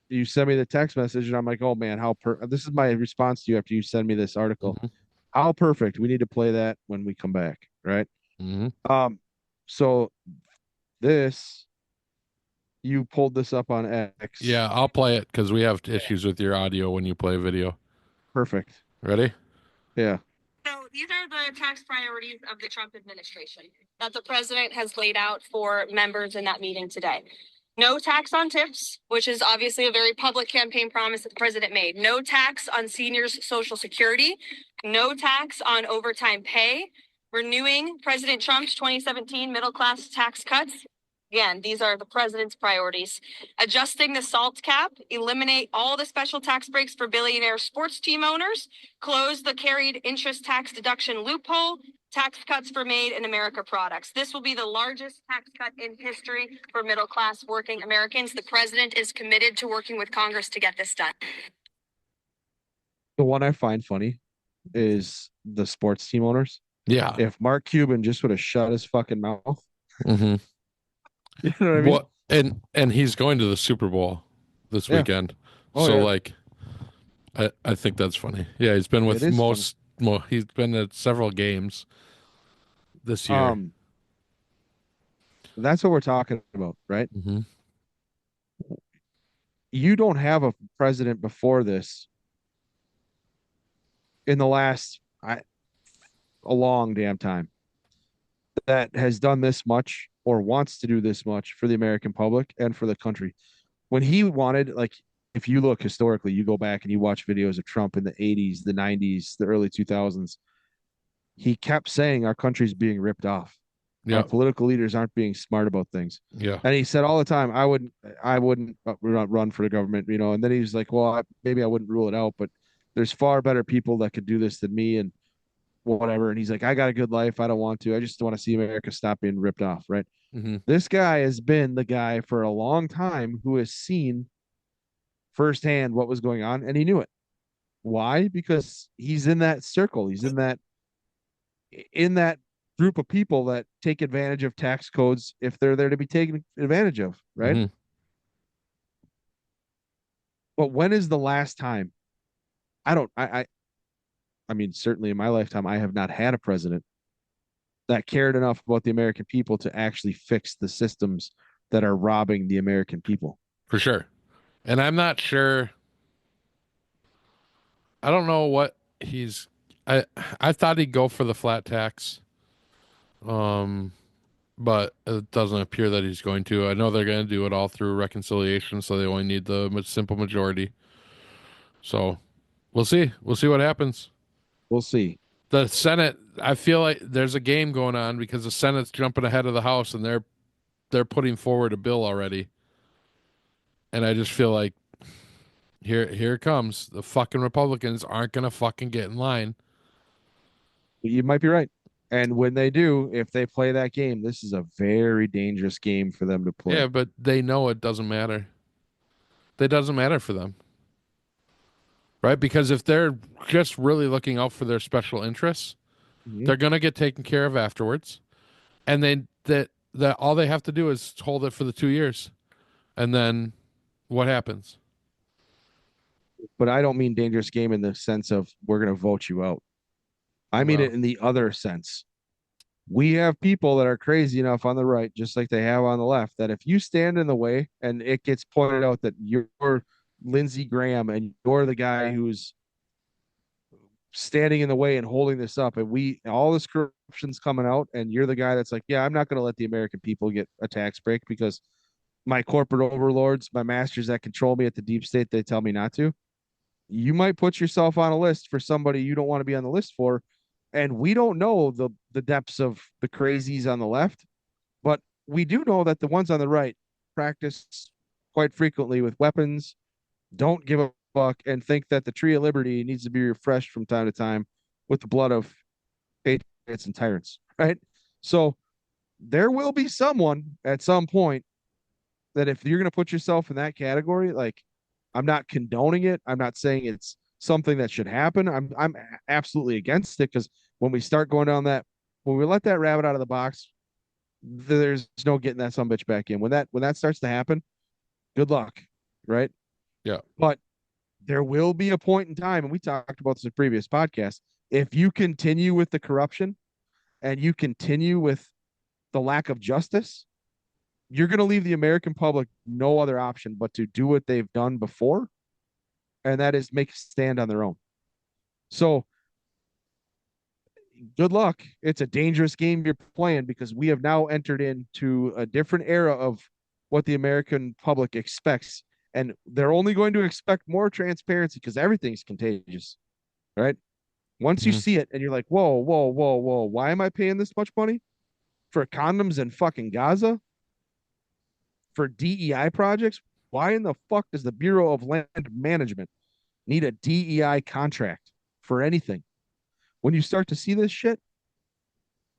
you send me the text message and I'm like, oh man, this is my response to you after you send me this article. Mm-hmm. How perfect. We need to play that when we come back, right? Mm-hmm. So this you pulled this up on X. Yeah, I'll play it because we have issues with your audio when you play video. Perfect. Ready? Yeah. So these are the tax priorities of the Trump administration that the president has laid out for members in that meeting today. No tax on tips, which is obviously a very public campaign promise that the president made. No tax on seniors' Social Security, no tax on overtime pay, renewing President Trump's 2017 middle class tax cuts. Again, these are the president's priorities. Adjusting the SALT cap, eliminate all the special tax breaks for billionaire sports team owners, close the carried interest tax deduction loophole, tax cuts for made in America products. This will be the largest tax cut in history for middle class working Americans. The president is committed to working with Congress to get this done. The one I find funny is the sports team owners. Yeah. If Mark Cuban just would have shut his fucking mouth, Mm-hmm. you know what I mean? What? And he's going to the Super Bowl this Yeah. weekend. Oh, so yeah. like, I think that's funny. Yeah, he's been with It is most. Well, he's been at several games this year. That's what we're talking about, right? Mm-hmm. You don't have a president before this in the last a long damn time that has done this much or wants to do this much for the American public and for the country. When he wanted, like, if you look historically, you go back and you watch videos of Trump in the 80s, the 90s, the early 2000s, he kept saying our country's being ripped off. Yeah. Our political leaders aren't being smart about things. Yeah. And he said all the time, I wouldn't run for the government, you know. And then he was like, well, maybe I wouldn't rule it out, but there's far better people that could do this than me and whatever. And he's like, I got a good life. I don't want to. I just want to see America stop being ripped off, right? Mm-hmm. This guy has been the guy for a long time who has seen firsthand what was going on, and he knew it. Why? Because he's in that circle. He's in that group of people that take advantage of tax codes if they're there to be taken advantage of, right? Mm-hmm. But when is the last time? I mean, certainly in my lifetime, I have not had a president that cared enough about the American people to actually fix the systems that are robbing the American people. For sure. And I'm not sure. I don't know what I thought he'd go for the flat tax. But it doesn't appear that he's going to. I know they're going to do it all through reconciliation, so they only need the simple majority. So we'll see. We'll see what happens. We'll see. The Senate, I feel like there's a game going on because the Senate's jumping ahead of the House and they're putting forward a bill already. And I just feel like here it comes. The fucking Republicans aren't going to fucking get in line. You might be right. And when they do, if they play that game, this is a very dangerous game for them to play. Yeah, but they know it doesn't matter. It doesn't matter for them. Right? Because if they're just really looking out for their special interests, they're going to get taken care of afterwards. And then that all they have to do is hold it for the 2 years. And then what happens? But I don't mean dangerous game in the sense of we're going to vote you out. I mean it in the other sense. We have people that are crazy enough on the right, just like they have on the left, that if you stand in the way and it gets pointed out that you're Lindsey Graham and you're the guy who's standing in the way and holding this up, and all this corruption's coming out, and you're the guy that's like, yeah, I'm not going to let the American people get a tax break because my corporate overlords, my masters that control me at the deep state, they tell me not to. You might put yourself on a list for somebody you don't want to be on the list for. And we don't know the depths of the crazies on the left, but we do know that the ones on the right practice quite frequently with weapons, don't give a fuck, and think that the tree of liberty needs to be refreshed from time to time with the blood of patriots and tyrants, right? So there will be someone at some point that if you're going to put yourself in that category, like, I'm not condoning it. I'm not saying it's something that should happen. I'm absolutely against it, because when we start going down when we let that rabbit out of the box, there's no getting that son of a bitch back in. When that starts to happen, good luck, right? Yeah. But there will be a point in time, and we talked about this in previous podcasts, if you continue with the corruption and you continue with the lack of justice, you're going to leave the American public no other option but to do what they've done before, and that is make a stand on their own. So good luck. It's a dangerous game you're playing, because we have now entered into a different era of what the American public expects, and they're only going to expect more transparency because everything's contagious, right? Once you see it and you're like, whoa, whoa, whoa, whoa, why am I paying this much money for condoms in fucking Gaza? For DEI projects? Why in the fuck does the Bureau of Land Management need a DEI contract for anything? When you start to see this shit,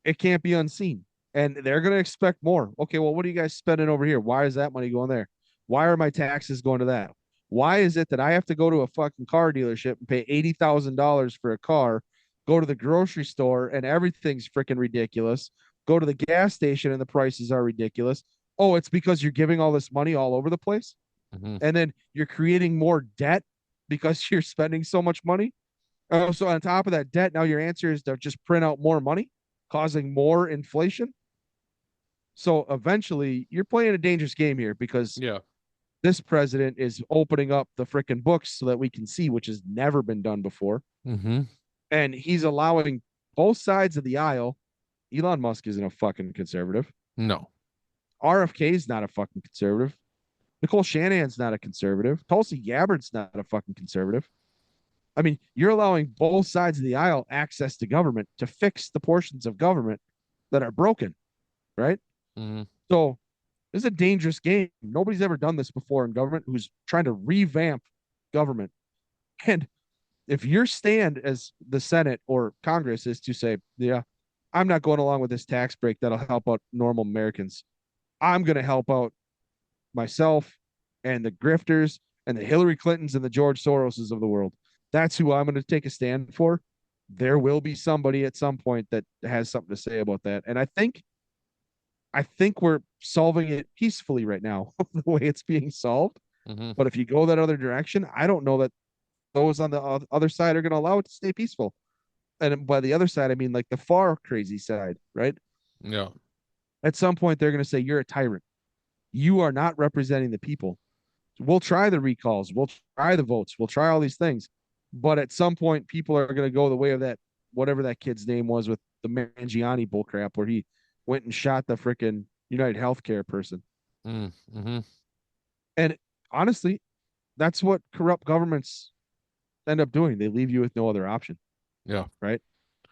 it can't be unseen. And they're going to expect more. Okay, well, what are you guys spending over here? Why is that money going there? Why are my taxes going to that? Why is it that I have to go to a fucking car dealership and pay $80,000 for a car, go to the grocery store and everything's freaking ridiculous, go to the gas station and the prices are ridiculous? Oh, it's because you're giving all this money all over the place. And then you're creating more debt because you're spending so much money. Oh, so on top of that debt, now your answer is to just print out more money, causing more inflation. So eventually, you're playing a dangerous game here because this president is opening up the freaking books so that we can see, which has never been done before. And he's allowing both sides of the aisle. Elon Musk isn't a fucking conservative. No. RFK is not a fucking conservative. Nicole Shanahan's not a conservative. Tulsi Gabbard's not a fucking conservative. I mean, you're allowing both sides of the aisle access to government to fix the portions of government that are broken, right? So this is a dangerous game. Nobody's ever done this before in government who's trying to revamp government. And if your stand as the Senate or Congress is to say, yeah, I'm not going along with this tax break that'll help out normal Americans. I'm going to help out myself and the grifters and the Hillary Clintons and the George Soroses of the world. That's who I'm going to take a stand for. There will be somebody at some point that has something to say about that. And I think we're solving it peacefully right now, the way it's being solved. But if you go that other direction, I don't know that those on the other side are going to allow it to stay peaceful. And by the other side, I mean like the far crazy side, right? Yeah. At some point, they're going to say, you're a tyrant. You are not representing the people. We'll try the recalls. We'll try the votes. We'll try all these things. But at some point, people are going to go the way of that, whatever that kid's name was with the Mangiani bullcrap, where he went and shot the freaking United Healthcare person. And honestly, that's what corrupt governments end up doing. They leave you with no other option. Yeah. Right.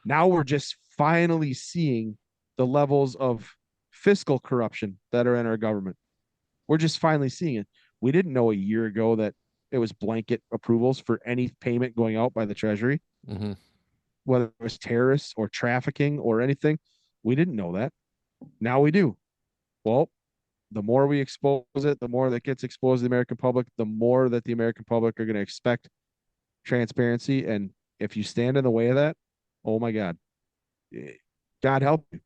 Now we're just finally seeing the levels of fiscal corruption that are in our government. We're just finally seeing it. We didn't know a year ago that it was blanket approvals for any payment going out by the Treasury, whether it was terrorists or trafficking or anything. We didn't know that. Now we do. Well, the more we expose it, the more that gets exposed to the American public, the more that the American public are going to expect transparency. And if you stand in the way of that, oh my God, God help you.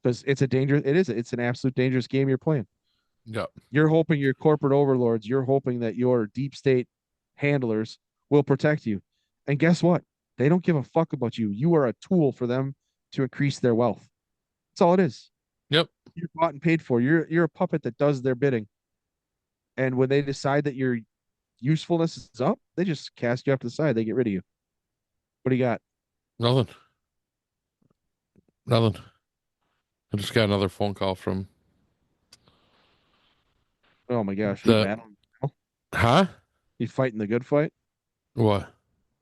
Because it's it's an absolute dangerous game you're playing. Yeah. You're hoping your corporate overlords, you're hoping that your deep state handlers will protect you. And guess what? They don't give a fuck about you. You are a tool for them to increase their wealth. That's all it is. Yep. You're bought and paid for. You're a puppet that does their bidding. And when they decide that your usefulness is up, they just cast you off to the side. They get rid of you. What do you got? Nothing. I just got another phone call from. Oh my gosh. You battling? Huh? You fighting the good fight? What?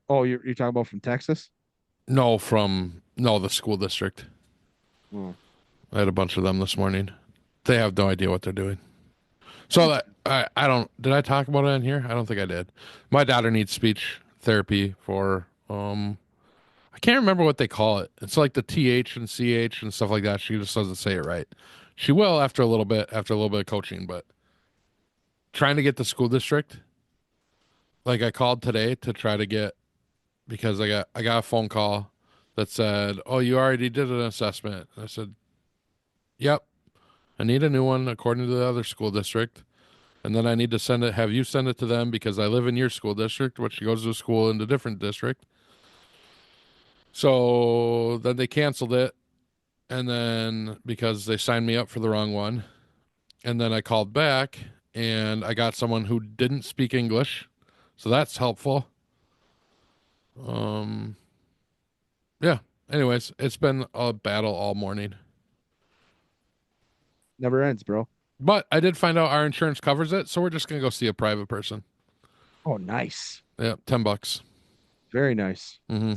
Oh, you're talking about from Texas? No, the school district. I had a bunch of them this morning. They have no idea what they're doing. So I don't. Did I talk about it in here? I don't think I did. My daughter needs speech therapy for I can't remember what they call it. It's like the TH and CH and stuff like that. She just doesn't say it right. She will after a little bit of coaching, but trying to get the school district. Like I called today to try to get, because I got a phone call that said, "Oh, you already did an assessment." I said, "Yep. I need a new one according to the other school district. And then I need to have you send it to them because I live in your school district, which goes to school in a different district." So then they canceled it. And then because they signed me up for the wrong one. And then I called back and I got someone who didn't speak English. So that's helpful. Yeah. Anyways, it's been a battle all morning. Never ends, bro. But I did find out our insurance covers it, so we're just gonna go see a private person. Oh, nice. Yeah, $10. Very nice. Mm-hmm.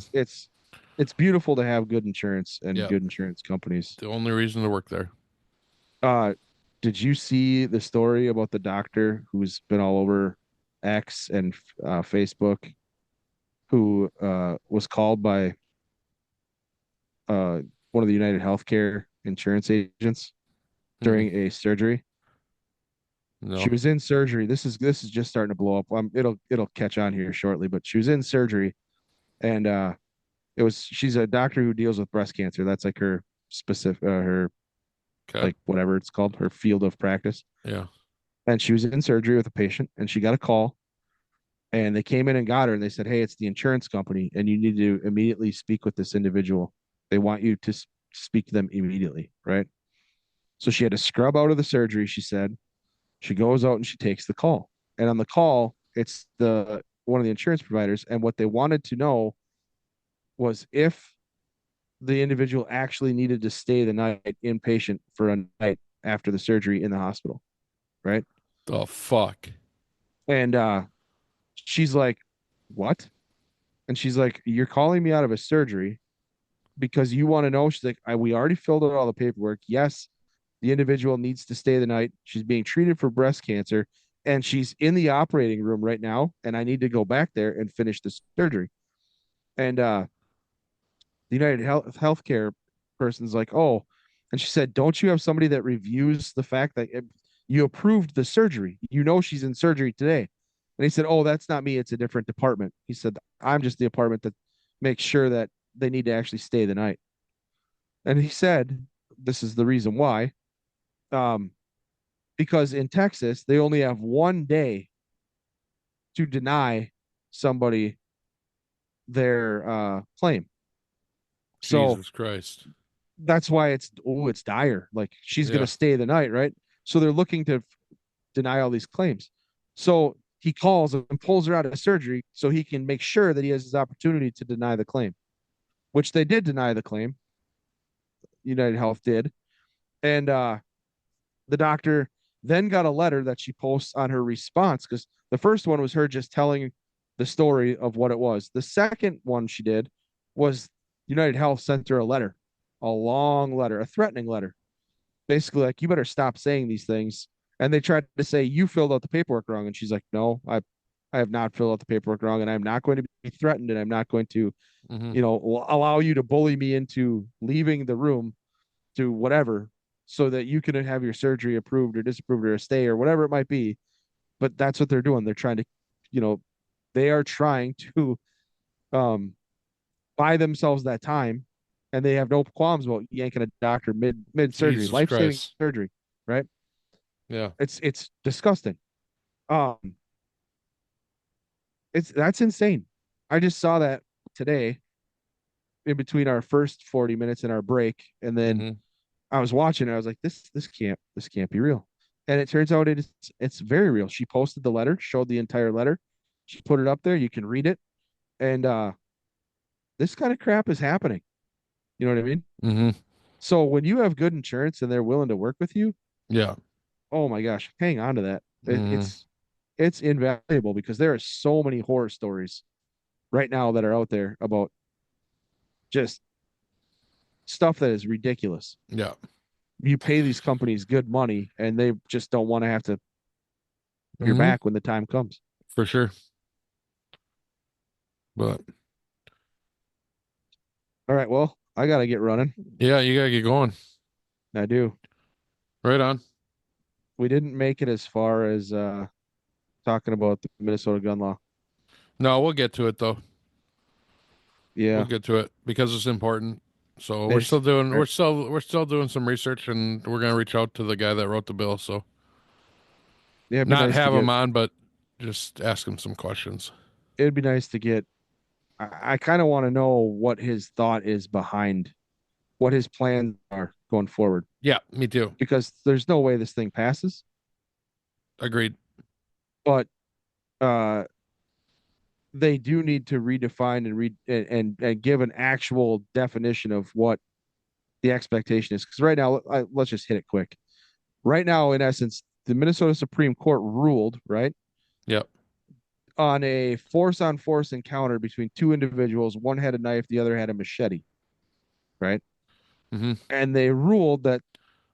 It's beautiful to have good insurance and Yeah. good insurance companies. The only reason to work there. Did you see the story about the doctor who's been all over X and Facebook, who was called by one of the United Healthcare insurance agents during a surgery? No. She was in surgery. This is just starting to blow up. It'll catch on here shortly, but she was in surgery, and she's a doctor who deals with breast cancer. That's like her specific her Okay. like whatever it's called, her field of practice. Yeah. And she was in surgery with a patient, and she got a call, and they came in and got her, and they said, "Hey, it's the insurance company, and you need to immediately speak with this individual. They want you to speak to them immediately." Right. So she had to scrub out of the surgery. She said she goes out and she takes the call, and on the call, it's the one of the insurance providers, and what they wanted to know was if the individual actually needed to stay the night inpatient for a night after the surgery in the hospital, right? The fuck. And she's like, "What?" And she's like, "You're calling me out of a surgery because you want to know?" She's like, "We already filled out all the paperwork. Yes, the individual needs to stay the night. She's being treated for breast cancer, and she's in the operating room right now, and I need to go back there and finish the surgery." And the United Healthcare person's like, "Oh," and she said, "Don't you have somebody that reviews the fact that you approved the surgery? You know she's in surgery today." And he said, "Oh, that's not me. It's a different department." He said, "I'm just the department that makes sure that they need to actually stay the night." And he said, "This is the reason why. Um, because in Texas, they only have 1 day to deny somebody their claim. So Jesus Christ. that's why it's dire. Like she's gonna stay the night, right? So they're looking to deny all these claims. So he calls and pulls her out of surgery so he can make sure that he has his opportunity to deny the claim, which they did deny the claim. United Health did. And the doctor then got a letter that she posts on her response, because the first one was her just telling the story of what it was. The second one she did was United Health sent her a letter, a long letter, a threatening letter, basically like, "You better stop saying these things." And they tried to say, "You filled out the paperwork wrong." And she's like, "No, I have not filled out the paperwork wrong, and I'm not going to be threatened, and I'm not going to, allow you to bully me into leaving the room to whatever, so that you can have your surgery approved or disapproved or a stay or whatever it might be." But that's what they're doing. They're trying to, they are trying to um, buy themselves that time, and they have no qualms about yanking a doctor mid surgery, Jesus life saving Christ. surgery, right? Yeah. It's disgusting. Um, that's insane. I just saw that today in between our first 40 minutes and our break, and then I was watching it. I was like, this can't be real. And it turns out it's very real. She posted the letter, showed the entire letter. She put it up there. You can read it. And this kind of crap is happening. You know what I mean? Mm-hmm. So when you have good insurance and they're willing to work with you, Yeah. oh my gosh, hang on to that. Mhm. It's invaluable, because there are so many horror stories right now that are out there about just stuff that is ridiculous. Yeah. You pay these companies good money, and they just don't want to have to your Mhm. back when the time comes. For sure. But All right, well, I gotta get running. yeah, you gotta get going. I do. Right on. We didn't make it as far as talking about the Minnesota gun law. No, we'll get to it though. Yeah, We'll get to it because it's important. So we're It's- still doing we're still doing some research, and we're gonna reach out to the guy that wrote the bill. So yeah, it'd be not nice to have get. him on, but just ask him some questions. It'd be nice to get. I kind of want to know what his thought is behind what his plans are going forward, Yeah, me too. because there's no way this thing passes. Agreed. But uh, they do need to redefine and read and give an actual definition of what the expectation is. Because right now, let's just hit it quick. Right now, in essence, the Minnesota Supreme Court ruled, right, Yep. on a force on force encounter between two individuals. One had a knife, the other had a machete, right? Mm-hmm. And they ruled that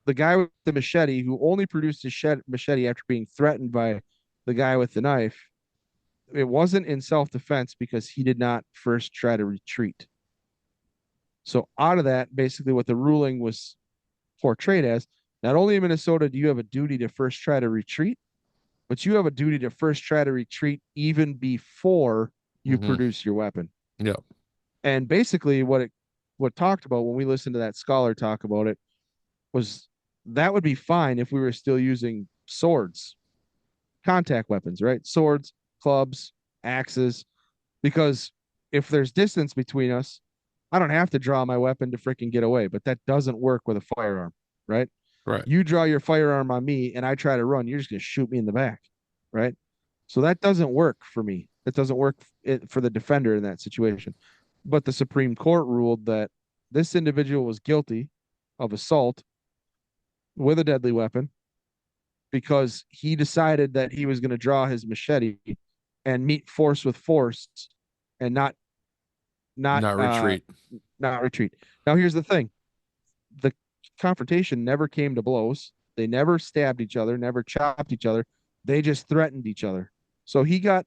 the guy with the machete, who only produced his machete after being threatened by the guy with the knife, it wasn't in self-defense because he did not first try to retreat. So out of that, basically what the ruling was portrayed as, not only in Minnesota do you have a duty to first try to retreat, but you have a duty to first try to retreat even before you produce your weapon. Yeah. And basically what talked about when we listened to that scholar talk about it was that would be fine if we were still using swords, contact weapons, right? Swords, clubs, axes, because if there's distance between us, I don't have to draw my weapon to freaking get away, but that doesn't work with a firearm, right? Right. You draw your firearm on me and I try to run, you're just going to shoot me in the back, right? So that doesn't work for me. That doesn't work for the defender in that situation. But the Supreme Court ruled that this individual was guilty of assault with a deadly weapon because he decided that he was going to draw his machete and meet force with force and not retreat. Not retreat. Now here's the thing. The confrontation never came to blows. They never stabbed each other, never chopped each other. They just threatened each other. So he got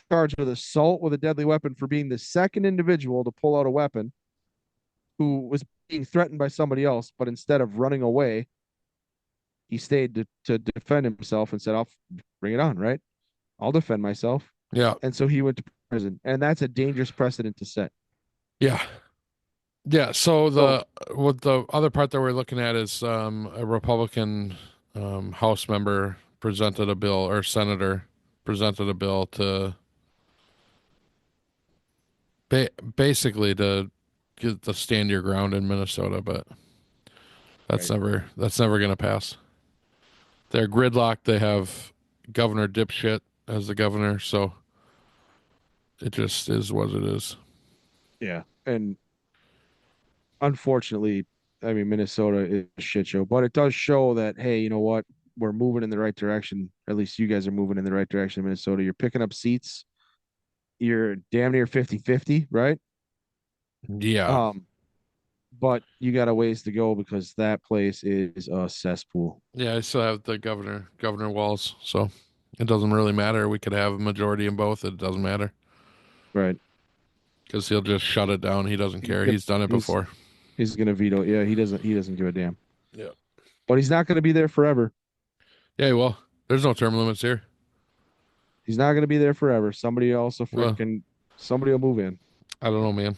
charged with assault with a deadly weapon for being the second individual to pull out a weapon who was being threatened by somebody else, but instead of running away, he stayed to defend himself and said, I'll bring it on, right? I'll defend myself. Yeah. And so he went to prison. And that's a dangerous precedent to set. Yeah. Yeah. So what the other part that we're looking at is a Republican House member presented a bill, or senator presented a bill to basically to get the stand your ground in Minnesota, but that's never going to pass. They're gridlocked. They have Governor Dipshit as the governor, so it just is what it is. Yeah. And unfortunately, I mean, Minnesota is a shit show, but it does show that, hey, you know what? We're moving in the right direction. At least you guys are moving in the right direction in Minnesota. You're picking up seats. You're damn near 50-50, right? Yeah. But you got a ways to go because that place is a cesspool. Yeah, I still have the Governor Walz, so it doesn't really matter. We could have a majority in both. It doesn't matter. Right. Because he'll just shut it down. He doesn't care. He's done it before. He's gonna veto. Yeah, he doesn't give a damn. Yeah. But he's not gonna be there forever. Yeah, well, there's no term limits here. He's not gonna be there forever. Somebody else will somebody will move in. I don't know, man.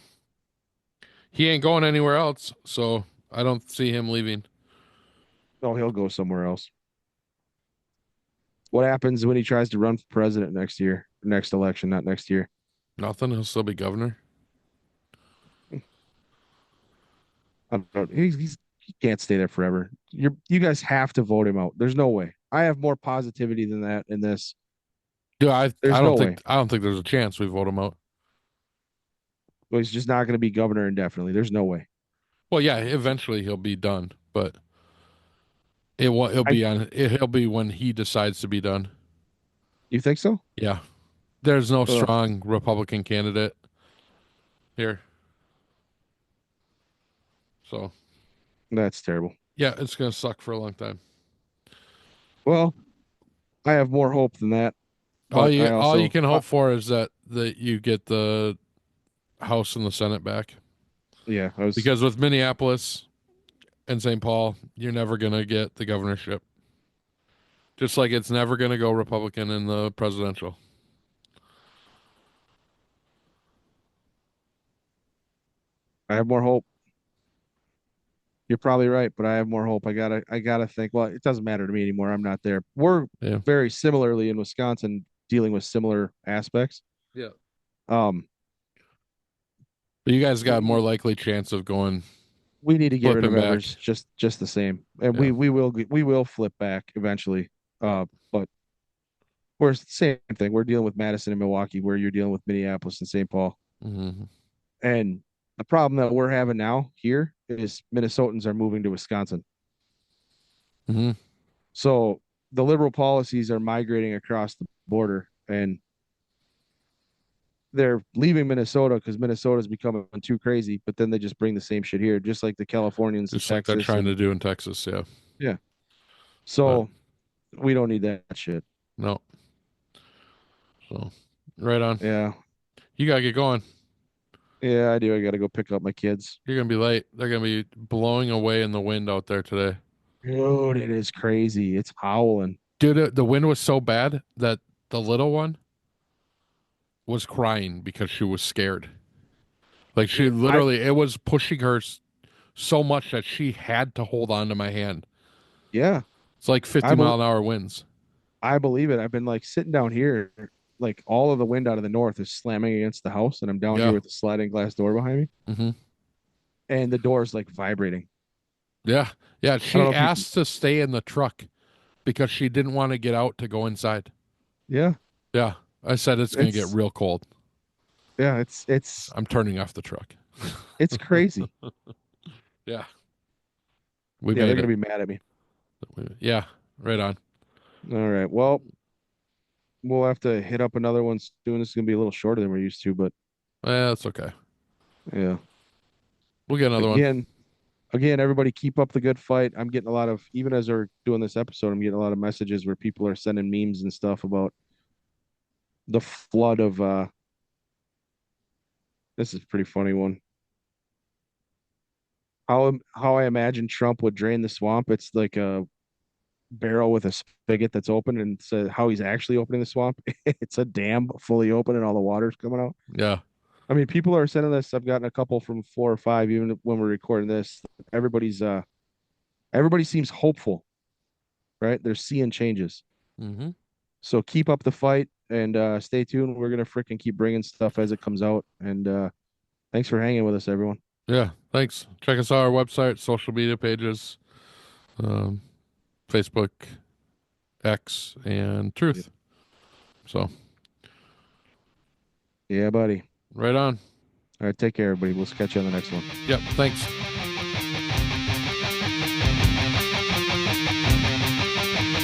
He ain't going anywhere else, so I don't see him leaving. No, he'll go somewhere else. What happens when he tries to run for president next year? Next election, not next year. Nothing. He'll still be governor. I don't know. He can't stay there forever. You guys have to vote him out. There's no way. I have more positivity than that in this. Dude, I There's don't no think way. I don't think there's a chance we vote him out. Well, he's just not going to be governor indefinitely. There's no way. Well, yeah, eventually he'll be done, but he'll be when he decides to be done. You think so? Yeah. There's no strong Republican candidate here. So That's terrible. yeah, it's gonna suck for a long time. Well, I have more hope than that. All you can hope for is that you get the House and the Senate back. Yeah, because with Minneapolis and St. Paul, you're never gonna get the governorship. Just like it's never gonna go Republican in the presidential. I have more hope. You're probably right, but I have more hope. I gotta think. Well, it doesn't matter to me anymore. I'm not there. We're very similarly in Wisconsin dealing with similar aspects. Yeah. But you guys got a more likely chance of going. We need to get rid of back. Evers just the same, and we will flip back eventually. But we're the same thing. We're dealing with Madison and Milwaukee, where you're dealing with Minneapolis and St. Paul. Mm-hmm. And the problem that we're having now here is Minnesotans are moving to Wisconsin. Mm-hmm. So the liberal policies are migrating across the border, and they're leaving Minnesota because Minnesota's becoming too crazy. But then they just bring the same shit here, just like the Californians, Just in like they're Texas, trying and, to do in Texas. Yeah. yeah. So we don't need that shit. No. So, right on. Yeah, You gotta get going. yeah, I do. I got to go pick up my kids. You're gonna be late. They're gonna be blowing away in the wind out there today. Dude, it is crazy. It's howling. Dude, the wind was so bad that the little one was crying because she was scared. Like she literally, it was pushing her so much that she had to hold on to my hand. Yeah, It's like 50-mile-an-hour winds. I believe it. I've been like sitting down here, like all of the wind out of the north is slamming against the house, and I'm down Yeah. here with the sliding glass door behind me, Mm-hmm. and the door is like vibrating. Yeah. Yeah. She don't know if you- asked to stay in the truck because she didn't want to get out to go inside. Yeah, Yeah. I said it's going to get real cold. yeah. It's I'm turning off the truck. it's crazy. Yeah. Yeah, they're gonna be mad at me. Yeah. Right on. All right. Well, we'll have to hit up another one soon. This is gonna be a little shorter than we're used to, but That's okay. yeah. We'll get another one. Again, everybody keep up the good fight. I'm getting a lot of, even as we're doing this episode, I'm getting a lot of messages where people are sending memes and stuff about the flood of this is a pretty funny one. How I imagine Trump would drain the swamp. It's like a barrel with a spigot that's open, and so how he's actually opening the swamp. It's a dam fully open and all the water's coming out. Yeah. I mean, people are sending this. I've gotten a couple from 4 or 5, even when we're recording this. Everybody seems hopeful, right? They're seeing changes. Mm-hmm. So keep up the fight and stay tuned. We're gonna freaking keep bringing stuff as it comes out. And thanks for hanging with us, everyone. Yeah. Thanks. Check us out our website, social media pages, Facebook, X, and Truth. So. Yeah, buddy. Right on. All right, take care, everybody. We'll catch you on the next one. Yep. Thanks.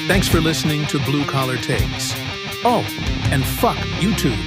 Thanks for listening to Blue Collar Takes. Oh, and fuck YouTube.